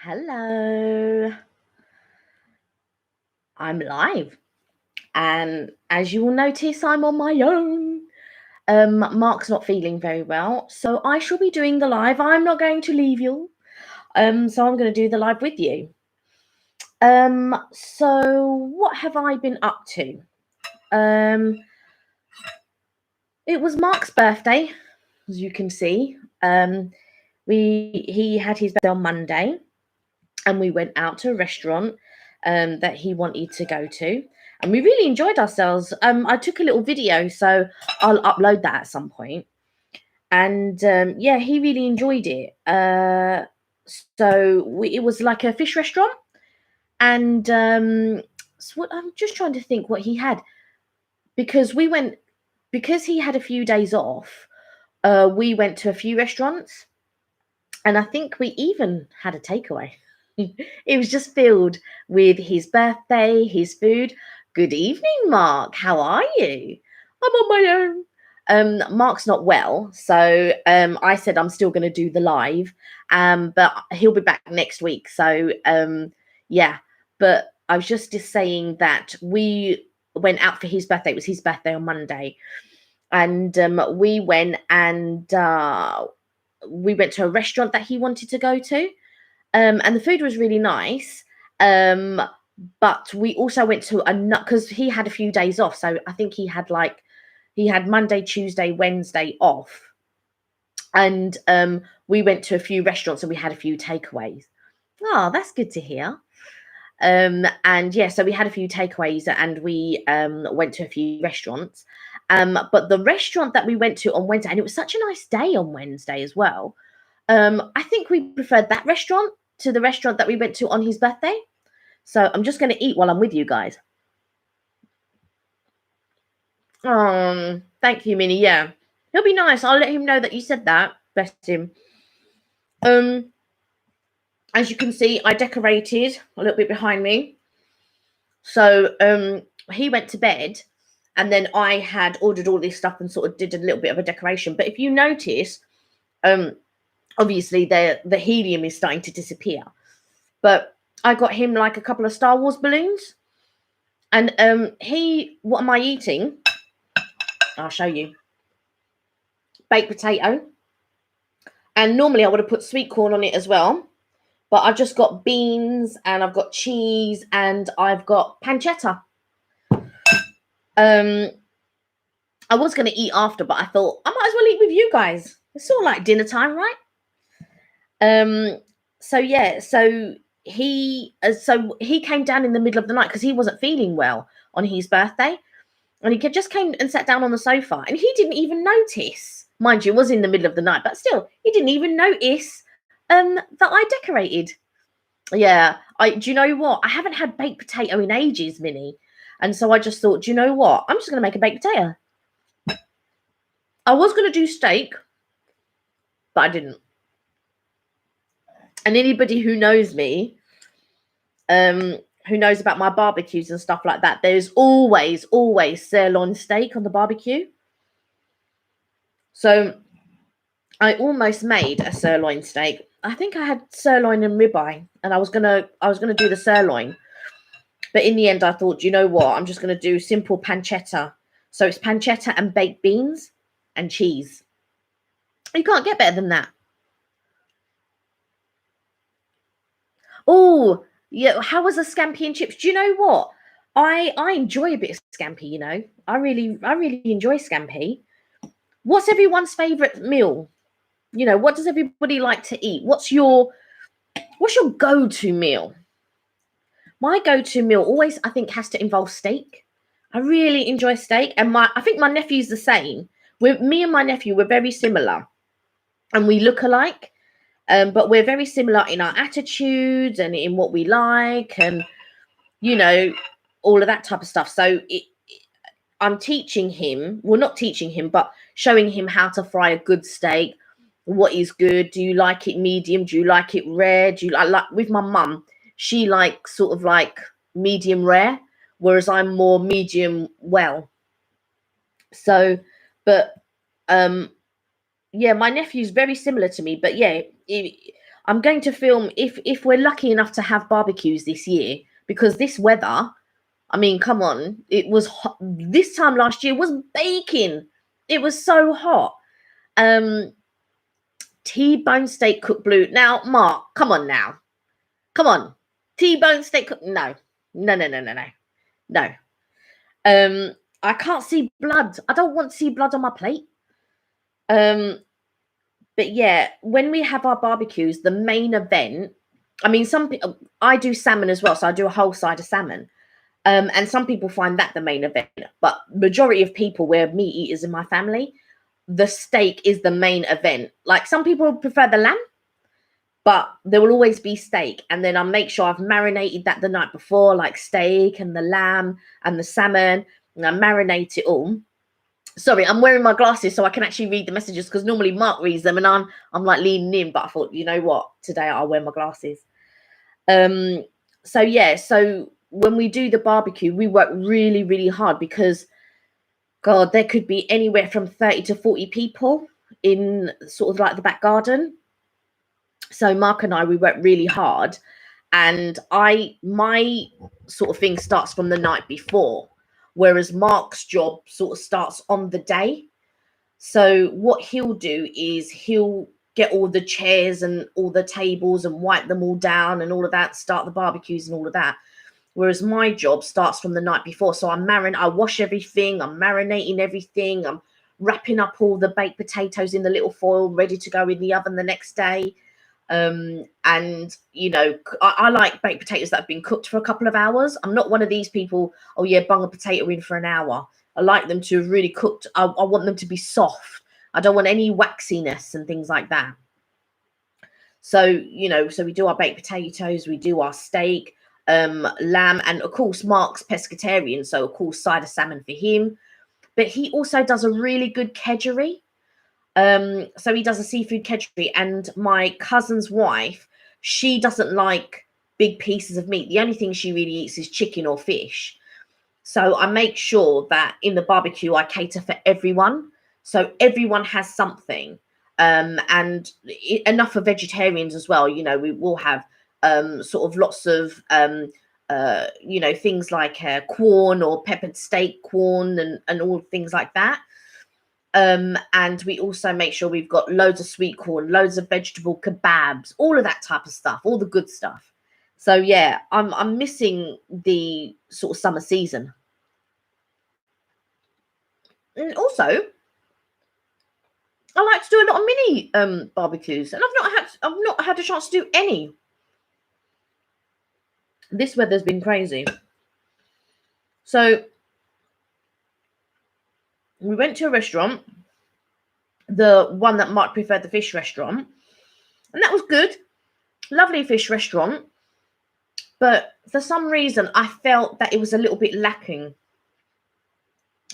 Hello, I'm live. And as you will notice, I'm on my own. Mark's not feeling very well, so I shall be doing the live. I'm not going to leave you. So I'm going to do the live with you. So what have I been up to? It was Mark's birthday, as you can see. He had his birthday on Monday, and we went out to a restaurant that he wanted to go to, and we really enjoyed ourselves. I took a little video, so I'll upload that at some point. And yeah, he really enjoyed it. It was like a fish restaurant, and so I'm just trying to think what he had, because he had a few days off. We went to a few restaurants, and I think we even had a takeaway. It was just filled with his birthday, his food. Good evening, Mark. How are you? I'm on my own. Mark's not well, so I said I'm still going to do the live, but he'll be back next week. So yeah, but I was just saying that we went out for his birthday. It was his birthday on Monday, and we went to a restaurant that he wanted to go to. And the food was really nice. But we also went to a nut because he had a few days off. So I think he had Monday, Tuesday, Wednesday off. And we went to a few restaurants and we had a few takeaways. Oh, that's good to hear. And yeah, so we had a few takeaways and we went to a few restaurants. But the restaurant that we went to on Wednesday, and it was such a nice day on Wednesday as well. I think we preferred that restaurant to the restaurant that we went to on his birthday. So I'm just going to eat while I'm with you guys. Thank you, Minnie. Yeah, he'll be nice. I'll let him know that you said that. Bless him. As you can see, I decorated a little bit behind me. So he went to bed, and then I had ordered all this stuff and sort of did a little bit of a decoration. But if you notice, obviously the helium is starting to disappear. But I got him like a couple of Star Wars balloons. And what am I eating? I'll show you. Baked potato. And normally I would have put sweet corn on it as well. But I've just got beans and I've got cheese and I've got pancetta. I was going to eat after, but I thought I might as well eat with you guys. It's sort of like dinner time, right? So yeah, so he came down in the middle of the night because he wasn't feeling well on his birthday, and he just came and sat down on the sofa, and he didn't even notice. Mind you, it was in the middle of the night, but still, he didn't even notice that I decorated. Yeah, do you know what? I haven't had baked potato in ages, Minnie, and so I just thought, do you know what? I'm just going to make a baked potato. I was going to do steak, but I didn't. And anybody who knows me, who knows about my barbecues and stuff like that, there's always sirloin steak on the barbecue. So I almost made a sirloin steak. I think I had sirloin and ribeye, and I was gonna do the sirloin, but in the end I thought, you know what, I'm just gonna do simple pancetta. So it's pancetta and baked beans and cheese. You can't get better than that. Oh yeah, how was the scampi and chips? Do you know what? I enjoy a bit of scampi. You know, I really enjoy scampi. What's everyone's favorite meal? You know, what does everybody like to eat? What's your go-to meal? My go-to meal always, I think, has to involve steak. I really enjoy steak, and I think my nephew's the same. Me and my nephew, we're very similar, and we look alike. But we're very similar in our attitudes and in what we like, and you know, all of that type of stuff. So I'm teaching him, well, not teaching him, but showing him how to fry a good steak. What is good? Do you like it medium? Do you like it rare? Do you like with my mum? She likes sort of like medium rare, whereas I'm more medium well. So, but yeah, my nephew's very similar to me, but yeah, I'm going to film, if we're lucky enough to have barbecues this year, because this weather, I mean, come on, it was hot. This time last year was baking. It was so hot. T-bone steak cooked blue. Now, Mark, come on now. Come on. T-bone steak cooked. No. No, no, no, no, no. No. I can't see blood. I don't want to see blood on my plate. But yeah, when we have our barbecues, the main event, I mean, I do salmon as well, so I do a whole side of salmon. And some people find that the main event, but majority of people, we're meat eaters in my family, the steak is the main event. Like, some people prefer the lamb, but there will always be steak. And then I'll make sure I've marinated that the night before, like steak and the lamb and the salmon, and I marinate it all. Sorry, I'm wearing my glasses so I can actually read the messages, because normally Mark reads them and I'm like leaning in, but I thought, you know what, today I'll wear my glasses. So yeah, so when we do the barbecue, we work really, really hard, because God, there could be anywhere from 30 to 40 people in sort of like the back garden. So Mark and I, we work really hard, and my sort of thing starts from the night before, whereas Mark's job sort of starts on the day. So what he'll do is he'll get all the chairs and all the tables and wipe them all down and all of that, start the barbecues and all of that. Whereas my job starts from the night before. So I wash everything, I'm marinating everything, I'm wrapping up all the baked potatoes in the little foil, ready to go in the oven the next day. And you know, I like baked potatoes that have been cooked for a couple of hours. I'm not one of these people, oh yeah, bung a potato in for an hour. I like them to have really cooked. I want them to be soft. I don't want any waxiness and things like that. So, you know, so we do our baked potatoes, we do our steak, lamb, and of course Mark's pescatarian, so of course side of salmon for him. But he also does a really good kedgeree. So he does a seafood kedgeree, and my cousin's wife, she doesn't like big pieces of meat. The only thing she really eats is chicken or fish. So I make sure that in the barbecue I cater for everyone, so everyone has something. And enough for vegetarians as well. You know, we will have sort of lots of you know, things like corn or peppered steak corn and all things like that. And we also make sure we've got loads of sweet corn, loads of vegetable kebabs, all of that type of stuff, all the good stuff. So yeah, I'm missing the sort of summer season. And also, I like to do a lot of mini barbecues, and I've not had a chance to do any. This weather's been crazy. So we went to a restaurant, the one that Mark preferred, the fish restaurant, and that was good. Lovely fish restaurant. But for some reason, I felt that it was a little bit lacking.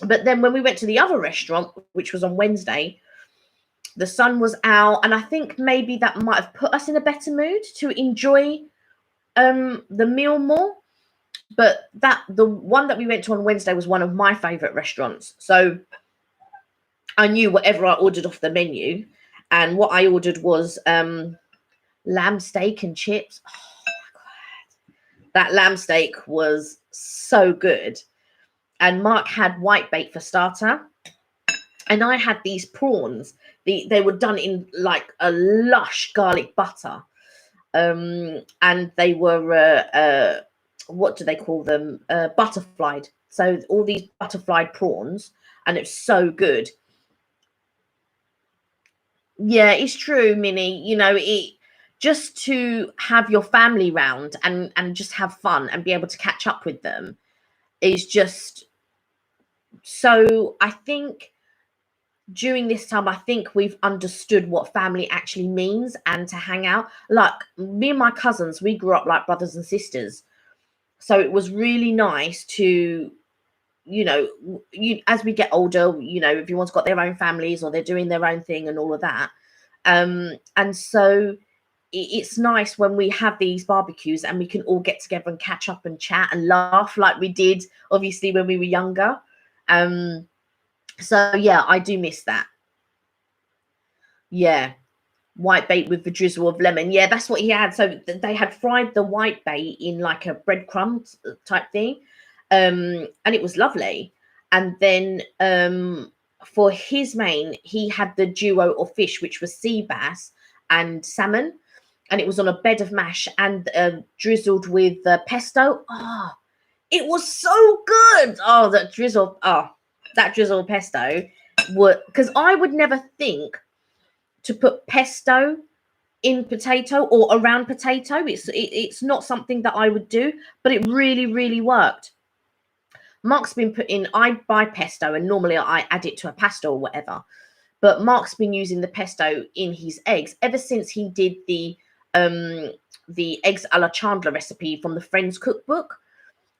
But then when we went to the other restaurant, which was on Wednesday, the sun was out, and I think maybe that might have put us in a better mood to enjoy the meal more. But the one that we went to on Wednesday was one of my favorite restaurants. So I knew whatever I ordered off the menu, and what I ordered was lamb steak and chips. Oh my God. That lamb steak was so good. And Mark had whitebait for starter. And I had these prawns. They were done in like a lush garlic butter. And they were, what do they call them? Butterflied. So all these butterflied prawns. And it's so good. Yeah, it's true, Minnie. You know, it just to have your family round and just have fun and be able to catch up with them is just so. I think during this time, I think we've understood what family actually means, and to hang out. Like me and my cousins, we grew up like brothers and sisters, so it was really nice to, you know, as we get older, you know, everyone's got their own families or they're doing their own thing and all of that. And so it's nice when we have these barbecues and we can all get together and catch up and chat and laugh like we did, obviously, when we were younger. So yeah, I do miss that. Yeah. white bait with the drizzle of lemon. Yeah, that's what he had. So they had fried the white bait in like a breadcrumb type thing, and it was lovely. And then for his main, he had the duo of fish, which was sea bass and salmon, and it was on a bed of mash and drizzled with pesto. Oh, it was so good. Oh, that drizzle. Oh, that drizzle pesto. Because I would never think to put pesto in potato or around potato. It's not something that I would do, but it really, really worked. Mark's been putting, I buy pesto and normally I add it to a pasta or whatever, but Mark's been using the pesto in his eggs ever since he did the eggs a la Chandler recipe from the Friends cookbook.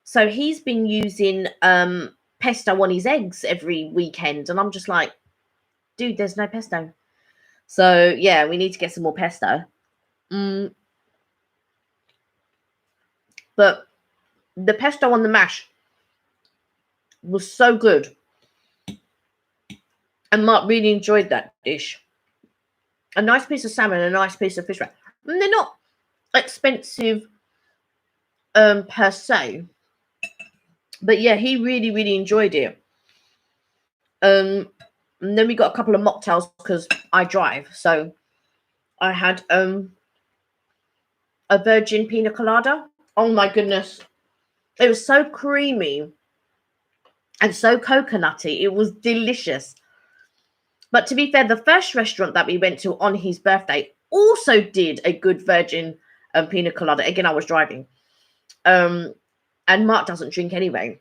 So he's been using pesto on his eggs every weekend, and I'm just like, dude, there's no pesto. So yeah, we need to get some more pesto. But the pesto on the mash was so good, and Mark really enjoyed that dish. A nice piece of salmon, a nice piece of fish wrap, and they're not expensive per se, but yeah, he really, really enjoyed it. And then we got a couple of mocktails because I drive, so I had a virgin Pina Colada. Oh my goodness, it was so creamy and so coconutty. It was delicious. But to be fair, the first restaurant that we went to on his birthday also did a good virgin Pina Colada. Again, I was driving, and Mark doesn't drink anyway,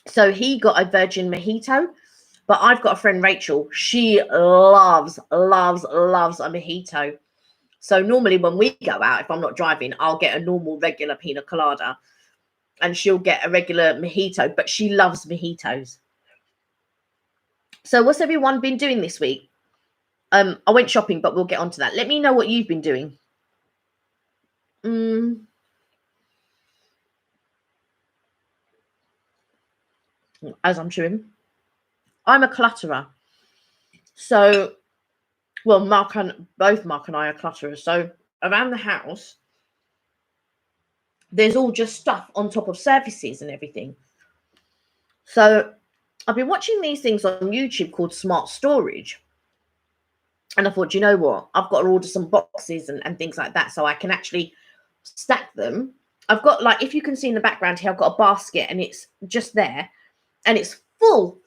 so he got a virgin mojito. But I've got a friend, Rachel. She loves a mojito. So normally when we go out, if I'm not driving, I'll get a normal regular Pina Colada, and she'll get a regular mojito. But she loves mojitos. So what's everyone been doing this week? I went shopping, but we'll get onto that. Let me know what you've been doing. As I'm chewing, I'm a clutterer. So, well, both Mark and I are clutterers. So around the house, there's all just stuff on top of surfaces and everything. So I've been watching these things on YouTube called smart storage. And I thought, you know what? I've got to order some boxes and things like that so I can actually stack them. I've got, like, if you can see in the background here, I've got a basket and it's just there. And it's full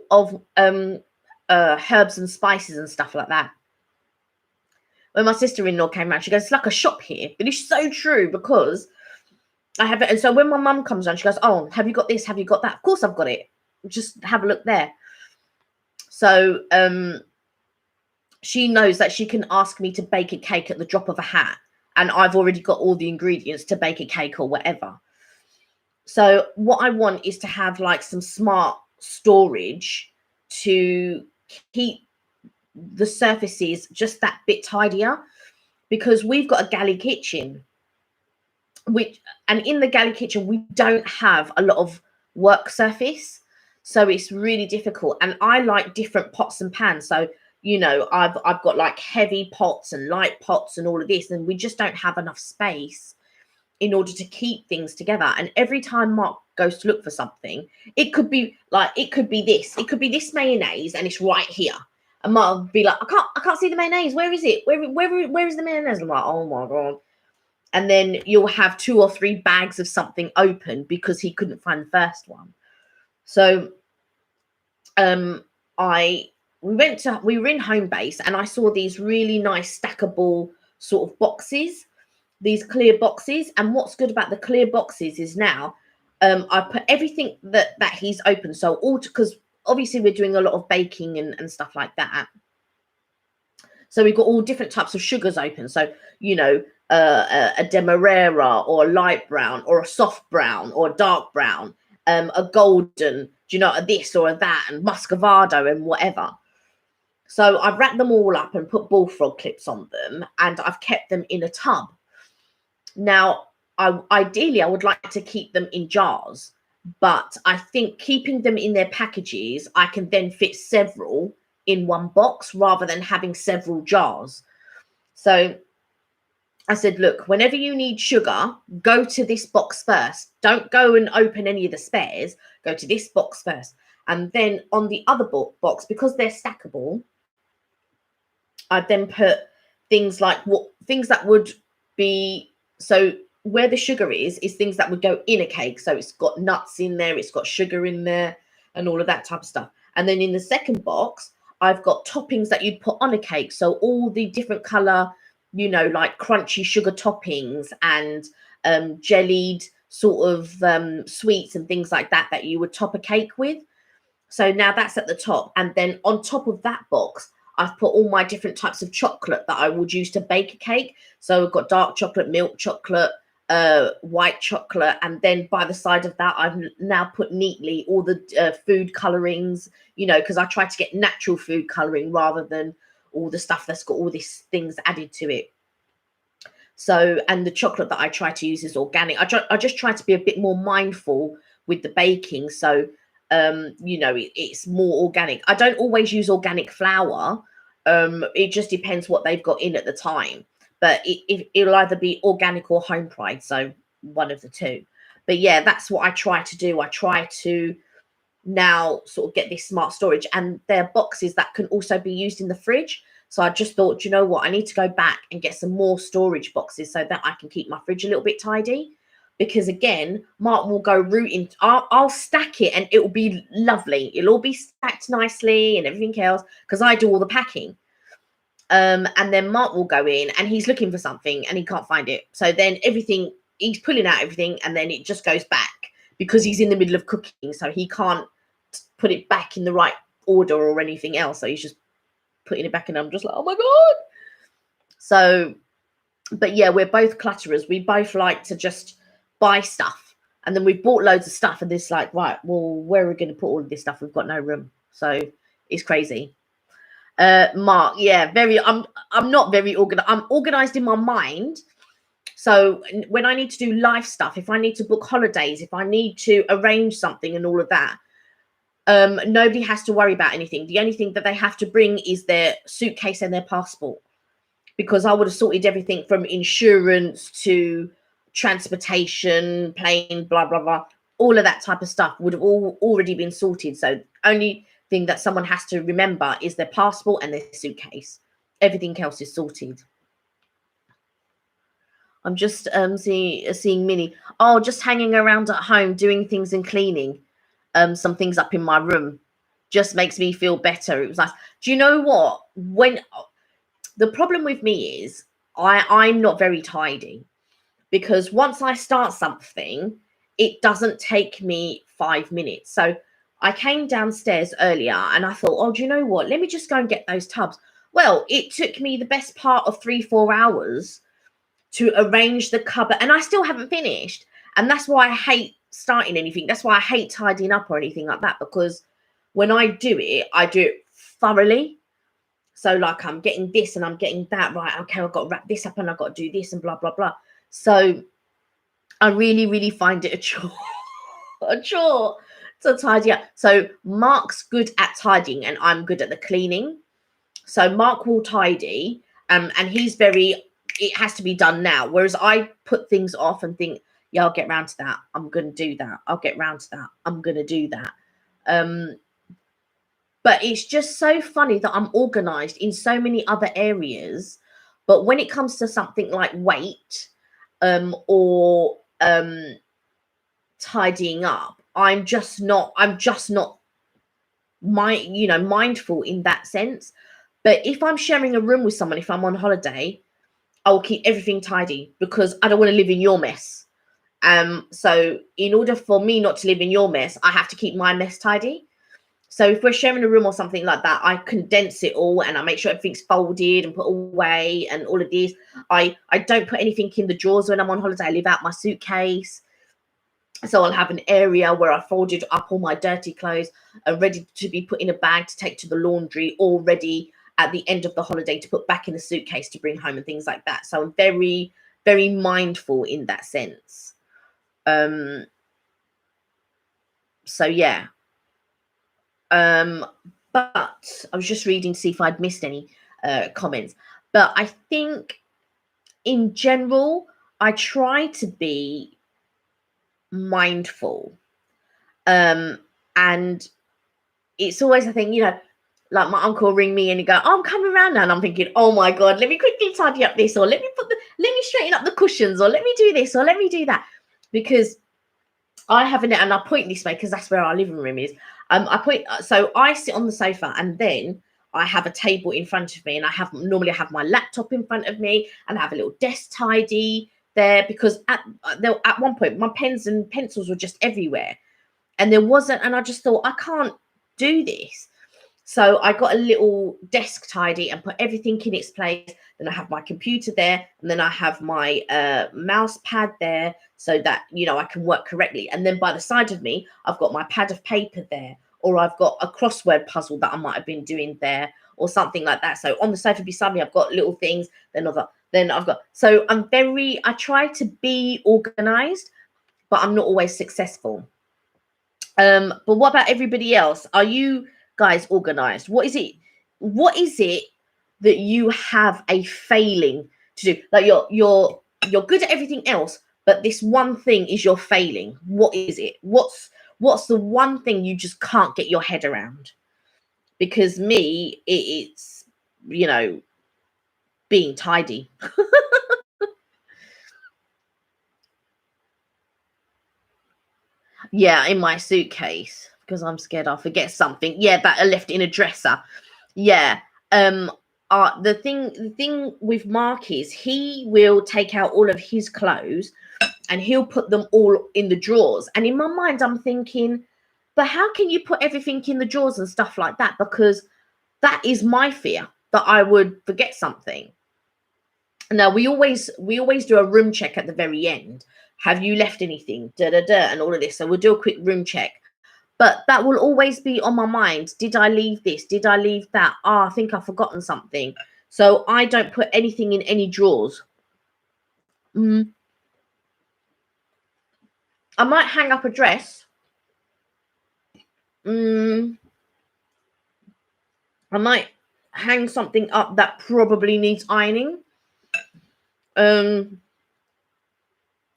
of herbs and spices and stuff like that. When my sister-in-law came around, she goes, it's like a shop here. But it's so true because I have it. And so when my mum comes around, she goes, oh, have you got this? Have you got that? Of course I've got it. Just have a look there. So she knows that she can ask me to bake a cake at the drop of a hat. And I've already got all the ingredients to bake a cake or whatever. So what I want is to have like some smart storage to keep the surfaces just that bit tidier, because we've got a galley kitchen, and in the galley kitchen we don't have a lot of work surface, so it's really difficult. And I like different pots and pans, so you know, I've got like heavy pots and light pots and all of this, and we just don't have enough space in order to keep things together. And every time Mark goes to look for something, it could be this mayonnaise and it's right here, and Mark will be like, I can't see the mayonnaise, where is it, where is the mayonnaise? I'm like, oh my god. And then you'll have 2 or 3 bags of something open because he couldn't find the first one. So we were in home base and I saw these really nice stackable sort of boxes, these clear boxes. And what's good about the clear boxes is now I put everything that he's opened. So because obviously we're doing a lot of baking and stuff like that. So we've got all different types of sugars open. So, you know, a demerara or a light brown or a soft brown or a dark brown, a golden, do you know, a this or a that, and muscovado and whatever. So I've wrapped them all up and put bullfrog clips on them, and I've kept them in a tub. Now, ideally, I would like to keep them in jars, but I think keeping them in their packages, I can then fit several in one box rather than having several jars. So I said, look, whenever you need sugar, go to this box first. Don't go and open any of the spares. Go to this box first. And then on the other box, because they're stackable, I then put things like things that would be, so where the sugar is things that would go in a cake. So it's got nuts in there, it's got sugar in there, and all of that type of stuff. And then in the second box, I've got toppings that you'd put on a cake. So all the different color, like crunchy sugar toppings and jellied sort of sweets and things like that you would top a cake with. So now that's at the top. And then on top of that box, I've put all my different types of chocolate that I would use to bake a cake. So I've got dark chocolate, milk chocolate, white chocolate. And then by the side of that, I've now put neatly all the food colorings, because I try to get natural food coloring rather than all the stuff that's got all these things added to it. So, and the chocolate that I try to use is organic. I just try to be a bit more mindful with the baking. So, it's more organic. I don't always use organic flour. It just depends what they've got in at the time. But it'll either be organic or home pride. So one of the two. But yeah, that's what I try to do. I try to now sort of get this smart storage, and they're boxes that can also be used in the fridge. So I just thought, you know what, I need to go back and get some more storage boxes so that I can keep my fridge a little bit tidy. Because again, Mark will go rooting. I'll stack it and it will be lovely. It'll all be stacked nicely and everything else because I do all the packing. And then Mark will go in and he's looking for something and he can't find it. So then he's pulling out everything and then it just goes back because he's in the middle of cooking. So he can't put it back in the right order or anything else. So he's just putting it back and I'm just like, oh my God. So, but yeah, we're both clutterers. We both like to just buy stuff, and then we've bought loads of stuff and it's like, right, well, where are we going to put all of this stuff? We've got no room. So it's crazy. Mark, yeah, I'm not very organized. I'm organized in my mind. So when I need to do life stuff, if I need to book holidays, if I need to arrange something and all of that, nobody has to worry about anything. The only thing that they have to bring is their suitcase and their passport, because I would have sorted everything from insurance to transportation, plane, blah, blah, blah. All of that type of stuff would have already been sorted. So only thing that someone has to remember is their passport and their suitcase. Everything else is sorted. I'm just seeing Minnie. Oh, just hanging around at home, doing things and cleaning. Some things up in my room. Just makes me feel better. It was nice. Do you know what? When the problem with me is I'm not very tidy, because once I start something, it doesn't take me 5 minutes. So I came downstairs earlier and I thought, oh, do you know what? Let me just go and get those tubs. Well, it took me the best part of 3-4 hours to arrange the cupboard, and I still haven't finished. And that's why I hate starting anything. That's why I hate tidying up or anything like that, because when I do it thoroughly. So like I'm getting this and I'm getting that right. Okay, I've got to wrap this up and I've got to do this and blah, blah, blah. So I really, really find it a chore, a chore to tidy up. So Mark's good at tidying and I'm good at the cleaning. So Mark will tidy and he's it has to be done now. Whereas I put things off and think, yeah, I'll get round to that. I'm going to do that. I'll get round to that. I'm going to do that. But it's just so funny that I'm organized in so many other areas. But when it comes to something like weight or tidying up, I'm just not mindful in that sense. But if I'm sharing a room with someone, if I'm on holiday, I will keep everything tidy because I don't want to live in your mess. So in order for me not to live in your mess, I have to keep my mess tidy. So if we're sharing a room or something like that, I condense it all and I make sure everything's folded and put away and all of this. I don't put anything in the drawers when I'm on holiday. I leave out my suitcase. So I'll have an area where I folded up all my dirty clothes and ready to be put in a bag to take to the laundry, or ready at the end of the holiday to put back in a suitcase to bring home and things like that. So I'm very, very mindful in that sense. So yeah. But I was just reading to see if I'd missed any comments. But I think in general, I try to be mindful. And it's always a thing, like my uncle will ring me and he go, "Oh, I'm coming around now." And I'm thinking, "Oh my God, let me quickly tidy up this, or let me straighten up the cushions, or let me do this, or let me do that." Because I have it, and I point this way because that's where our living room is. So I sit on the sofa, and then I have a table in front of me, and I have my laptop in front of me, and I have a little desk tidy there, because at one point my pens and pencils were just everywhere, and I just thought, I can't do this. So I got a little desk tidy and put everything in its place. Then I have my computer there, and then I have my mouse pad there, so that I can work correctly. And then by the side of me, I've got my pad of paper there, or I've got a crossword puzzle that I might have been doing there, or something like that. So on the sofa beside me, I've got little things. So I try to be organized, but I'm not always successful. But what about everybody else? Are you guys organized? What is it that you have a failing to do? Like you're good at everything else, but this one thing is your failing. What is it? What's the one thing you just can't get your head around? Because me, it's being tidy. Yeah, in my suitcase, because I'm scared I'll forget something. Yeah, that I left in a dresser. Yeah. Um the thing with Mark is he will take out all of his clothes and he'll put them all in the drawers. And in my mind I'm thinking, but how can you put everything in the drawers and stuff like that? Because that is my fear, that I would forget something. Now we always do a room check at the very end. Have you left anything? Da da da, and all of this. So we'll do a quick room check. But that will always be on my mind. Did I leave this? Did I leave that? Oh, I think I've forgotten something. So I don't put anything in any drawers. I might hang up a dress. I might hang something up that probably needs ironing.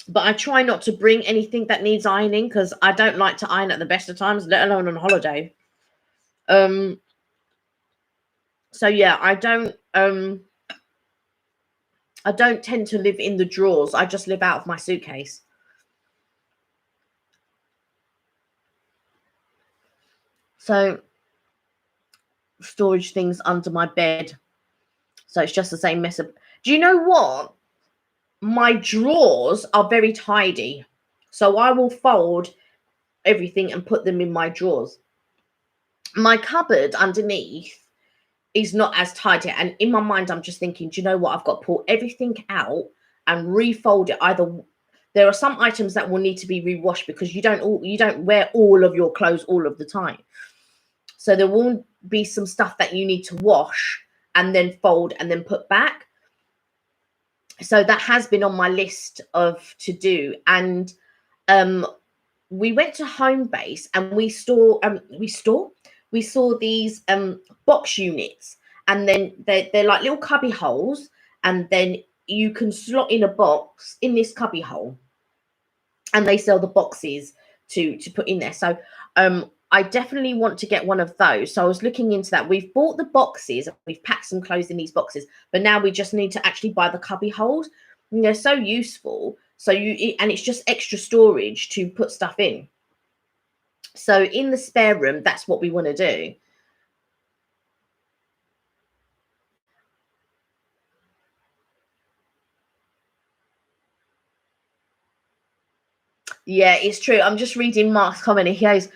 But I try not to bring anything that needs ironing, because I don't like to iron at the best of times, let alone on holiday. So yeah, I don't tend to live in the drawers. I just live out of my suitcase. So storage things under my bed. So it's just the same mess of. Do you know what? My drawers are very tidy. So I will fold everything and put them in my drawers. My cupboard underneath is not as tidy. And in my mind, I'm just thinking, do you know what? I've got to pull everything out and refold it. Either there are some items that will need to be rewashed, because you don't wear all of your clothes all of the time. So there will be some stuff that you need to wash and then fold and then put back. So that has been on my list of to do. And we went to home base and we saw these box units, and then they're like little cubby holes, and then you can slot in a box in this cubby hole, and they sell the boxes to put in there. So I definitely want to get one of those. So I was looking into that. We've bought the boxes, we've packed some clothes in these boxes, but now we just need to actually buy the cubby holes. And they're so useful. And it's just extra storage to put stuff in. So in the spare room, that's what we want to do. Yeah, it's true. I'm just reading Mark's comment. He goes,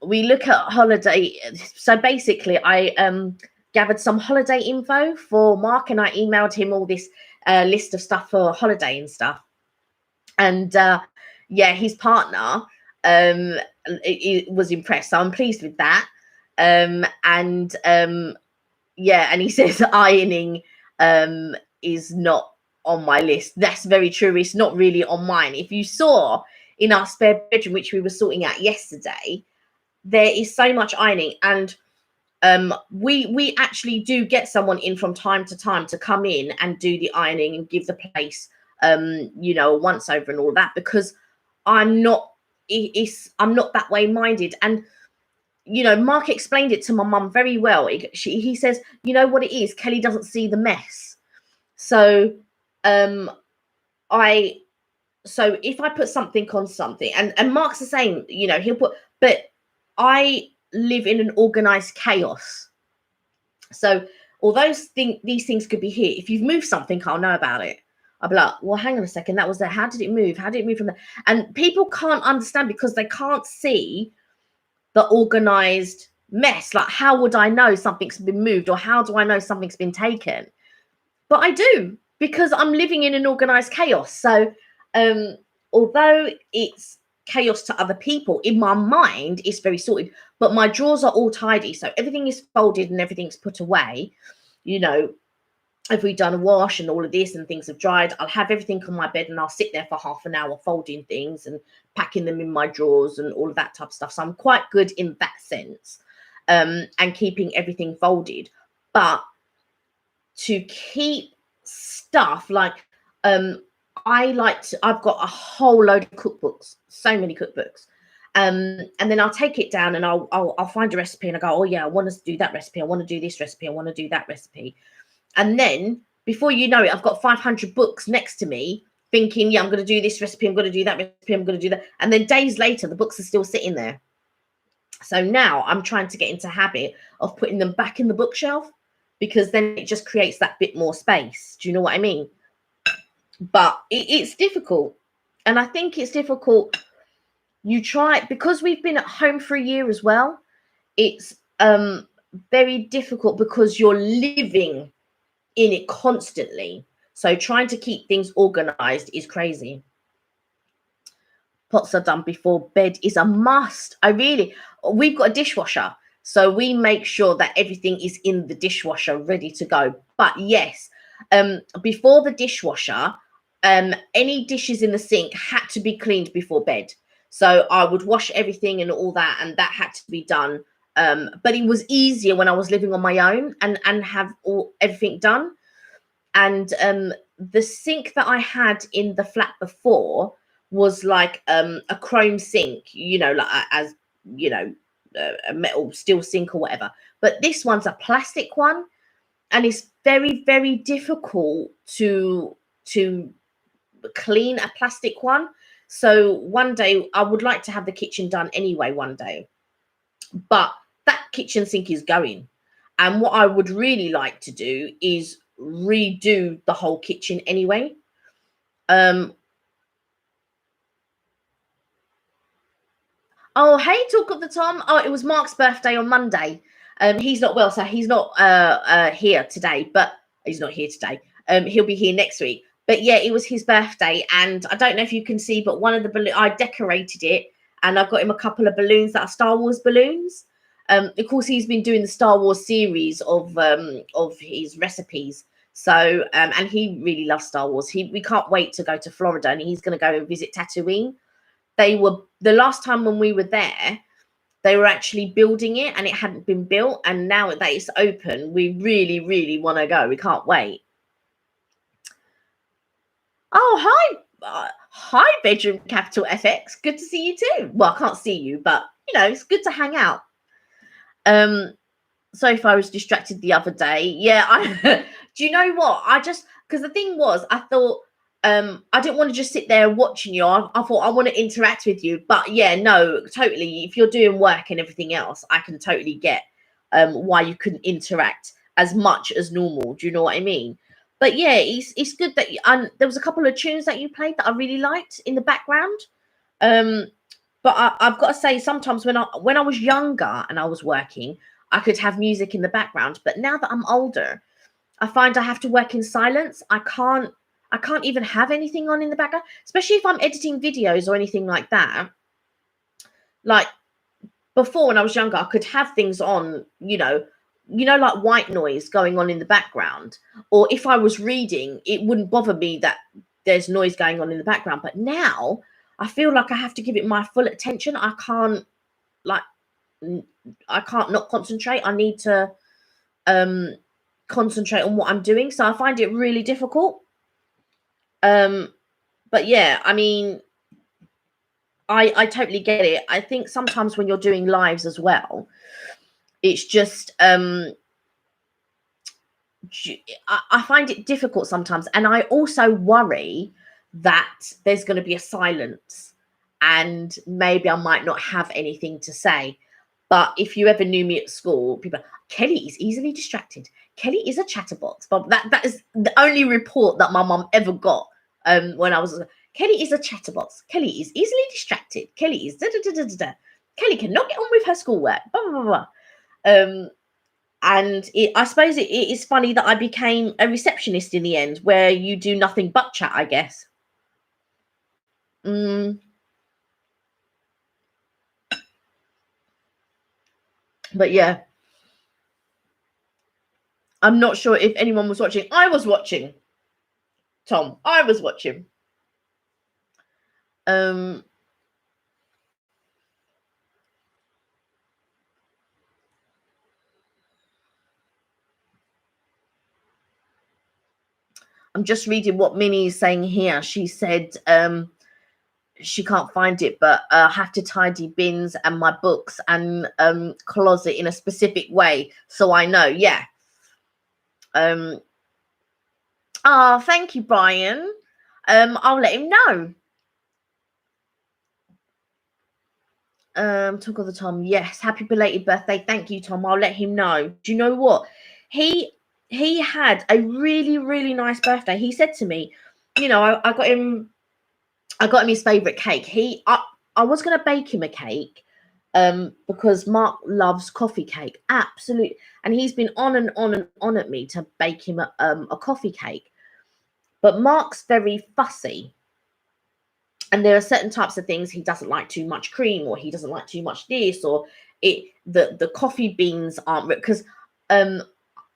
we look at holiday. So basically, I gathered some holiday info for Mark, and I emailed him all this list of stuff for holiday and stuff. And yeah, his partner it was impressed. So I'm pleased with that. Yeah, and he says ironing is not on my list. That's very true. It's not really on mine. If you saw in our spare bedroom, which we were sorting out yesterday, there is so much ironing. And we actually do get someone in from time to time to come in and do the ironing and give the place you know, a once over and all that, because I'm not I'm not that way minded. And you know, Mark explained it to my mum very well. He says, you know what it is, Kelly doesn't see the mess. So I so if I put something on something, and Mark's the same, you know, he'll put, but I live in an organized chaos. So although these things could be here, if you've moved something, I'll know about it. I'll be like, well, hang on a second, that was there. How did it move? How did it move from there? And people can't understand because they can't see the organized mess. Like, how would I know something's been moved, or how do I know something's been taken? But I do, because I'm living in an organized chaos. So although it's chaos to other people, in my mind it's very sorted, but my drawers are all tidy, so everything is folded and everything's put away. You know, if we've done a wash and all of this and things have dried, I'll have everything on my bed and I'll sit there for half an hour folding things and packing them in my drawers and all of that type of stuff. So I'm quite good in that sense, and keeping everything folded. But to keep stuff like I've got a whole load of cookbooks, so many cookbooks, and then I'll take it down and I'll find a recipe and I go, oh yeah, I want to do that recipe, I want to do this recipe, I want to do that recipe. And then before you know it, I've got 500 books next to me thinking, yeah, I'm going to do this recipe, I'm going to do that recipe, I'm going to do that. And then days later, the books are still sitting there. So now I'm trying to get into habit of putting them back in the bookshelf, because then it just creates that bit more space. Do you know what I mean? But it's difficult. And I think it's difficult. You try, because we've been at home for a year as well. It's very difficult because you're living in it constantly. So trying to keep things organized is crazy. Pots are done before bed is a must. We've got a dishwasher, so we make sure that everything is in the dishwasher ready to go. But yes, before the dishwasher, any dishes in the sink had to be cleaned before bed. So I would wash everything and all that, and that had to be done. But it was easier when I was living on my own and have everything done. And the sink that I had in the flat before was like a chrome sink, you know, like as you know, a metal steel sink or whatever. But this one's a plastic one, and it's very, very difficult to clean a plastic one. So one day I would like to have the kitchen done anyway one day, but that kitchen sink is going. And what I would really like to do is redo the whole kitchen anyway. Oh, hey, talk of the Tom. Oh, it was Mark's birthday on Monday. He's not well, so he's not here today, but he's not here today. He'll be here next week. But yeah, it was his birthday, and I don't know if you can see, but one of the balloons, I decorated it, and I've got him a couple of balloons that are Star Wars balloons. Of course, he's been doing the Star Wars series of his recipes. So, and he really loves Star Wars. We can't wait to go to Florida, and he's going to go and visit Tatooine. The last time when we were there, they were actually building it and it hadn't been built, and now that it's open, we really, really want to go. We can't wait. Oh, hi, bedroom capital FX. Good to see you too. Well, I can't see you, but you know, it's good to hang out. So if I was distracted the other day, yeah, do you know what? Because the thing was, I thought I didn't want to just sit there watching you. I thought I want to interact with you. But yeah, no, totally. If you're doing work and everything else, I can totally get why you couldn't interact as much as normal. Do you know what I mean? But yeah, it's good that there was a couple of tunes that you played that I really liked in the background. But I've got to say, sometimes when I was younger and I was working, I could have music in the background. But now that I'm older, I find I have to work in silence. I can't even have anything on in the background, especially if I'm editing videos or anything like that. Like before, when I was younger, I could have things on, like white noise going on in the background. Or if I was reading, it wouldn't bother me that there's noise going on in the background. But now I feel like I have to give it my full attention. I can't can't not concentrate. I need to concentrate on what I'm doing. So I find it really difficult. But yeah, I mean, I totally get it. I think sometimes when you're doing lives as well, it's just I find it difficult sometimes, and I also worry that there's going to be a silence, and maybe I might not have anything to say. But if you ever knew me at school, people, Kelly is easily distracted. Kelly is a chatterbox. But that is the only report that my mum ever got when I was. Kelly is a chatterbox. Kelly is easily distracted. Kelly is da da da da da da. Kelly cannot get on with her schoolwork. Blah blah blah. And I suppose it is funny that I became a receptionist in the end, where you do nothing but chat, I guess. But yeah, I'm not sure if anyone was watching. I was watching, Tom. I was watching. I'm just reading what Minnie is saying here. She said she can't find it, but I have to tidy bins and my books and closet in a specific way, so I know. Yeah. Oh, thank you, Brian. I'll let him know. Talk of the Tom. Yes, happy belated birthday. Thank you, Tom. I'll let him know. Do you know what? He had a really, really nice birthday. He said to me, you know, I got him his favorite cake. I was gonna bake him a cake, because Mark loves coffee cake. Absolutely. And he's been on and on and on at me to bake him a coffee cake. But Mark's very fussy. And there are certain types of things he doesn't like too much cream, or he doesn't like too much this, or the coffee beans aren't, because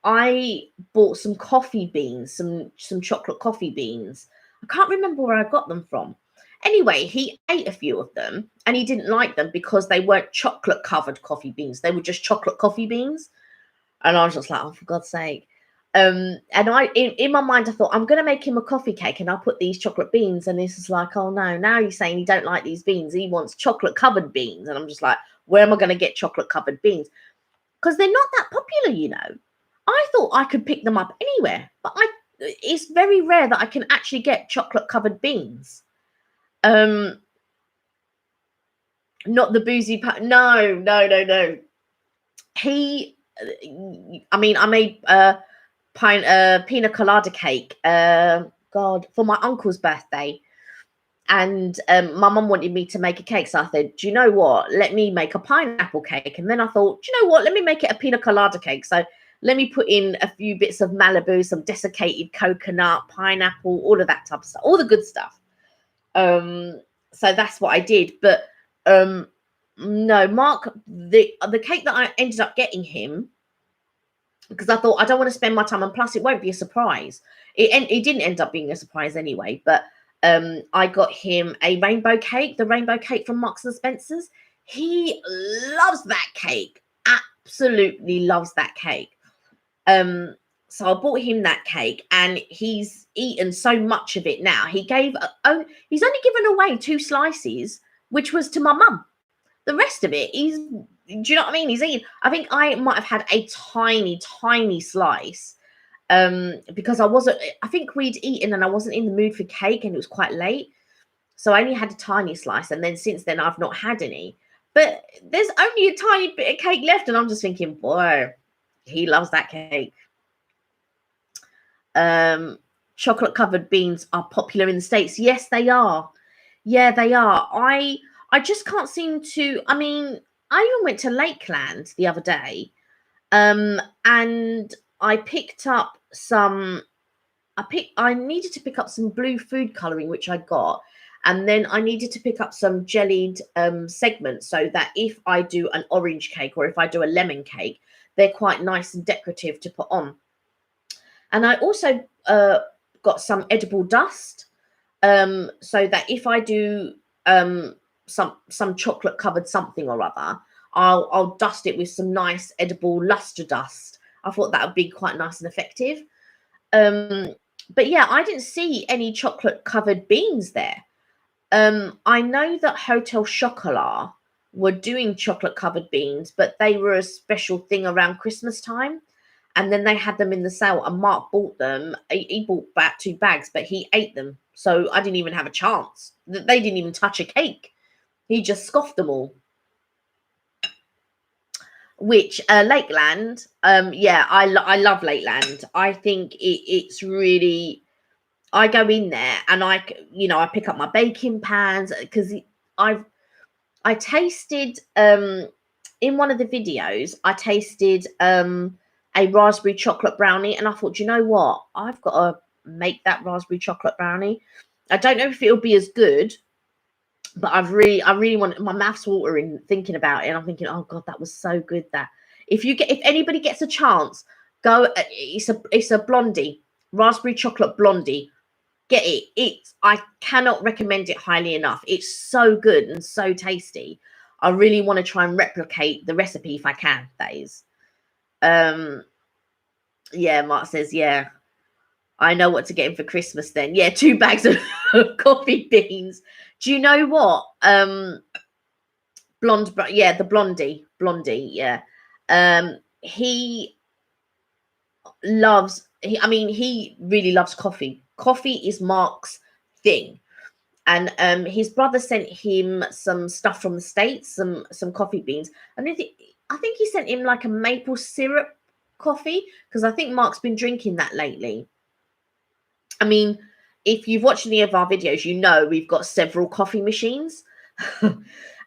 I bought some coffee beans, some chocolate coffee beans. I can't remember where I got them from. Anyway, he ate a few of them and he didn't like them because they weren't chocolate covered coffee beans. They were just chocolate coffee beans. And I was just like, oh, for God's sake. And I, in my mind, I thought, I'm going to make him a coffee cake and I'll put these chocolate beans. And this is like, oh no, now he's saying he don't like these beans. He wants chocolate covered beans. And I'm just like, where am I going to get chocolate covered beans? Because they're not that popular, you know. I thought I could pick them up anywhere, but it's very rare that I can actually get chocolate covered beans. Not the boozy no. I mean, I made Pina Colada cake, God, for my uncle's birthday. And my mum wanted me to make a cake. So I said, do you know what? Let me make a pineapple cake. And then I thought, do you know what? Let me make it a Pina Colada cake. So let me put in a few bits of Malibu, some desiccated coconut, pineapple, all of that type of stuff, all the good stuff. So that's what I did. But no, Mark, the cake that I ended up getting him, because I thought I don't want to spend my time, and plus it won't be a surprise. It didn't end up being a surprise anyway. But I got him a rainbow cake, the rainbow cake from Marks and Spencer's. He loves that cake, absolutely loves that cake. So I bought him that cake, and he's eaten so much of it now. He's only given away 2 slices, which was to my mum. The rest of it, do you know what I mean? He's eating. I think I might have had a tiny slice, because I think we'd eaten and I wasn't in the mood for cake, and it was quite late. So I only had a tiny slice, and then since then I've not had any. But there's only a tiny bit of cake left, and I'm just thinking, boy, he loves that cake. Chocolate covered beans are popular in the States. Yes, they are. Yeah, they are. I just can't seem to. I mean, I even went to Lakeland the other day, and I picked up some. I needed to pick up some blue food coloring, which I got, and then I needed to pick up some jellied segments, so that if I do an orange cake or if I do a lemon cake, they're quite nice and decorative to put on. And I also got some edible dust, so that if I do some chocolate covered something or other, I'll dust it with some nice edible luster dust. I thought that would be quite nice and effective. But yeah, I didn't see any chocolate covered beans there. I know that Hotel Chocolat were doing chocolate covered beans, but they were a special thing around Christmas time. And then they had them in the sale, and Mark bought them. He bought back 2 bags, but he ate them. So I didn't even have a chance. They didn't even touch a cake. He just scoffed them all. Which Lakeland, yeah, I love Lakeland. I think it's really. I go in there and I pick up my baking pans because I tasted in one of the videos. I tasted a raspberry chocolate brownie, and I thought, you know what? I've got to make that raspberry chocolate brownie. I don't know if it'll be as good, but I really want, my mouth's watering thinking about it. And I'm thinking, oh God, that was so good. That if anybody gets a chance, go. It's a blondie, raspberry chocolate blondie. Get it. I cannot recommend it highly enough. It's so good and so tasty. I really want to try and replicate the recipe if I can. That is. Yeah, Mark says, yeah, I know what to get him for Christmas then. Yeah, 2 bags of coffee beans. Do you know what? Yeah, the blondie, yeah. He loves, he really loves coffee. Coffee is Mark's thing. And his brother sent him some stuff from the States, some coffee beans. And I think he sent him like a maple syrup coffee, because I think Mark's been drinking that lately. I mean, if you've watched any of our videos, you know we've got several coffee machines.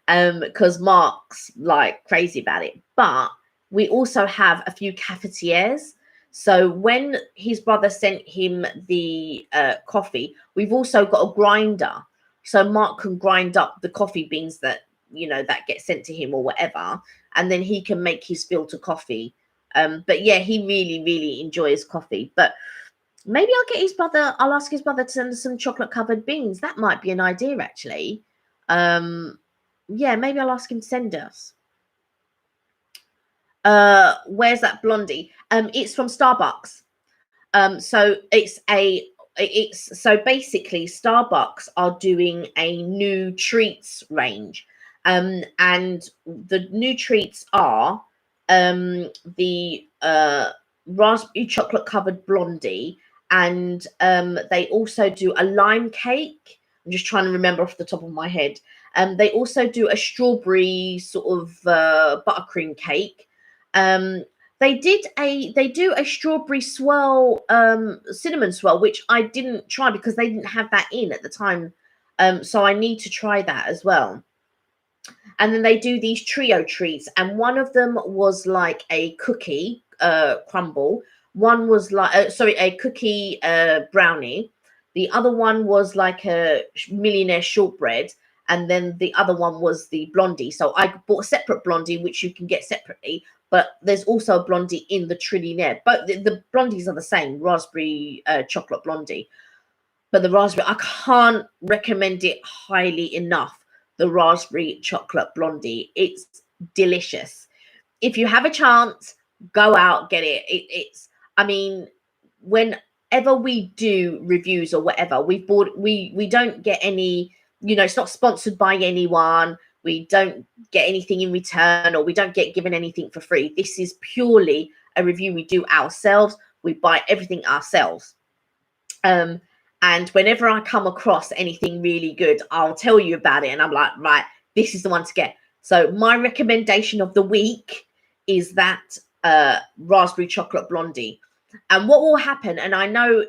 Because Mark's like crazy about it. But we also have a few cafetières. So when his brother sent him the coffee, we've also got a grinder. So Mark can grind up the coffee beans that that get sent to him or whatever, and then he can make his filter coffee. But yeah, he really enjoys coffee. But maybe I'll ask his brother to send us some chocolate covered beans. That might be an idea, actually. Yeah, maybe I'll ask him to send us. Where's that blondie? It's from Starbucks. So so basically Starbucks are doing a new treats range. And the new treats are the raspberry chocolate covered blondie, and they also do a lime cake. I'm just trying to remember off the top of my head. They also do a strawberry sort of buttercream cake. They do a strawberry swirl, cinnamon swirl, which I didn't try because they didn't have that in at the time. So I need to try that as well. And then they do these trio treats, and one of them was like a cookie crumble. One was like, a cookie brownie. The other one was like a millionaire shortbread. And then the other one was the blondie. So I bought a separate blondie, which you can get separately. But there's also a blondie in the trillionaire. But the blondies are the same, raspberry chocolate blondie. But the raspberry, I can't recommend it highly enough. The raspberry chocolate blondie, it's delicious. If you have a chance, go out, get it. It's, whenever we do reviews or whatever, we don't get any, it's not sponsored by anyone. We don't get anything in return, or we don't get given anything for free. This is purely a review we do ourselves. We buy everything ourselves. And whenever I come across anything really good, I'll tell you about it. And I'm like, right, this is the one to get. So my recommendation of the week is that raspberry chocolate blondie. And what will happen, and I know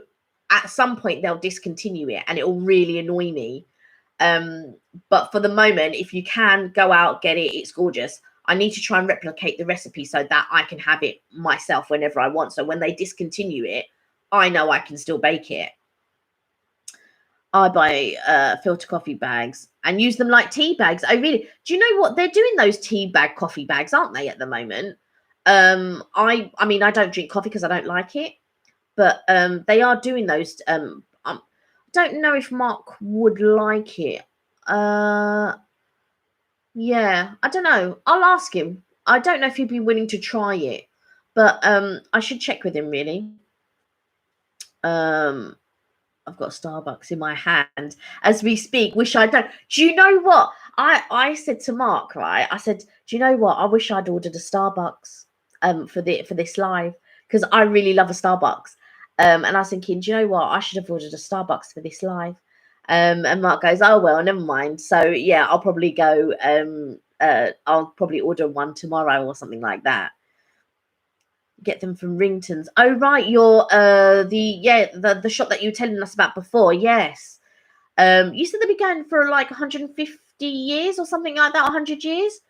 at some point they'll discontinue it and it will really annoy me. But for the moment, if you can go out, get it, it's gorgeous. I need to try and replicate the recipe so that I can have it myself whenever I want. So when they discontinue it, I know I can still bake it. I buy filter coffee bags and use them like tea bags. Do you know what? They're doing those tea bag coffee bags, aren't they, at the moment? I don't drink coffee because I don't like it, but they are doing those. I don't know if Mark would like it. Yeah, I don't know. I'll ask him. I don't know if he'd be willing to try it, but I should check with him really. Um, I've got Starbucks in my hand as we speak. Wish I'd done. Do you know what? I said to Mark, right? I said, do you know what? I wish I'd ordered a Starbucks for this live, because I really love a Starbucks. And I was thinking, do you know what? I should have ordered a Starbucks for this live. And Mark goes, oh well, never mind. So yeah, I'll probably go. I'll probably order one tomorrow or something like that. Get them from Rington's. Oh right, you're the shop that you were telling us about before. Yes. You said they've been going for like 150 years or something like that, 100 years.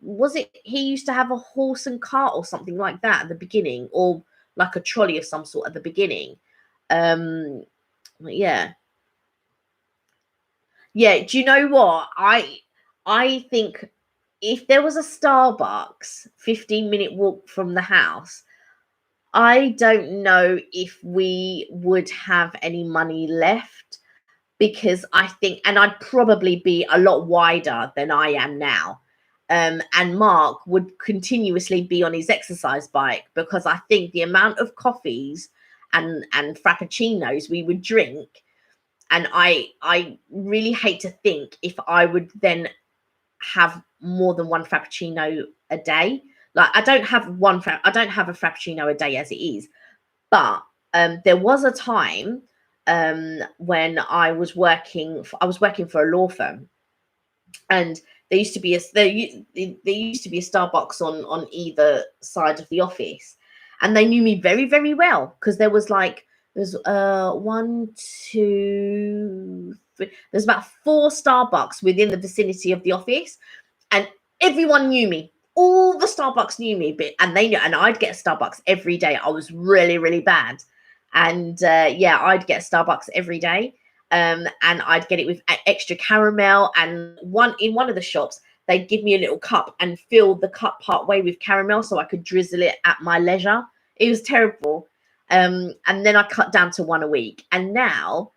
Was it he used to have a horse and cart or something like that at the beginning, or like a trolley of some sort at the beginning? Um, yeah, yeah. Do you know what? I think if there was a Starbucks 15-minute walk from the house, I don't know if we would have any money left, because I think, and I'd probably be a lot wider than I am now. And Mark would continuously be on his exercise bike, because I think the amount of coffees and frappuccinos we would drink, and I really hate to think if I would then have more than one frappuccino a day. Like I don't have a frappuccino a day as it is, but there was a time when I was working for a law firm, and there used to be a Starbucks on either side of the office, and they knew me very very well, because there's one, two, three, there's about four Starbucks within the vicinity of the office, and everyone knew me. All the Starbucks knew me, and they knew, and I'd get a Starbucks every day. I was really, really bad, and yeah, I'd get Starbucks every day, and I'd get it with extra caramel. And one of the shops, they'd give me a little cup and fill the cup part way with caramel, so I could drizzle it at my leisure. It was terrible. And then I cut down to one a week, and now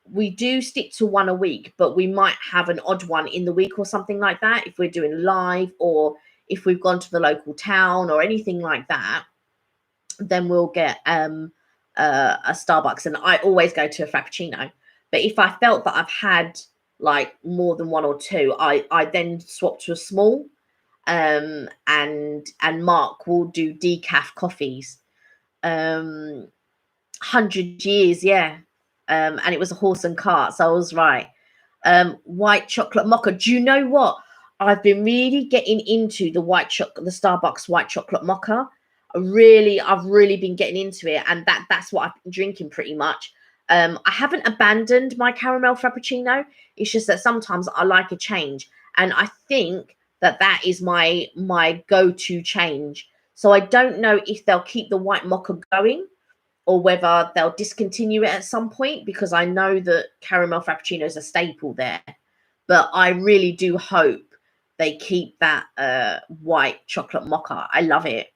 we do stick to one a week, but we might have an odd one in the week or something like that, if we're doing live, or if we've gone to the local town or anything like that. Then we'll get a Starbucks, and I always go to a frappuccino. But if I felt that I've had like more than one or two, I then swap to a small. And Mark will do decaf coffees. 100 years, yeah. And it was a horse and cart, so I was right. White chocolate mocha. Do you know what? I've been really getting into the Starbucks white chocolate mocha. I've really been getting into it, and that's what I've been drinking pretty much. I haven't abandoned my caramel frappuccino. It's just that sometimes I like a change, and I think that is my go-to change. So I don't know if they'll keep the white mocha going, or whether they'll discontinue it at some point, because I know that caramel frappuccino is a staple there. But I really do hope they keep that white chocolate mocha. I love it.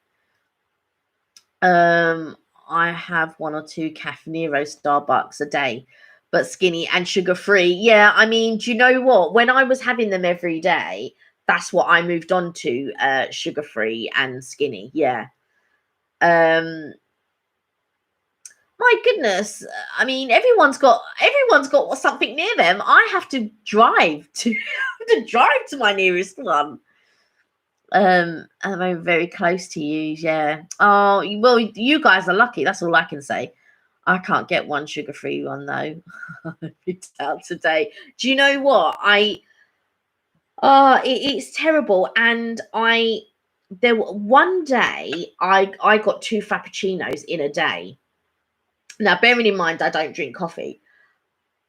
I have one or two Caffè Nero Starbucks a day, but skinny and sugar free. Yeah, I mean, do you know what? When I was having them every day, that's what I moved on to, sugar free and skinny. Yeah. Um, my goodness, I mean, everyone's got something near them. I have to drive to my nearest one. I'm very close to you, yeah. Oh, well, you guys are lucky. That's all I can say. I can't get one sugar-free one though. It's out today. Do you know what? It's terrible. And one day I got two frappuccinos in a day. Now, bearing in mind, I don't drink coffee,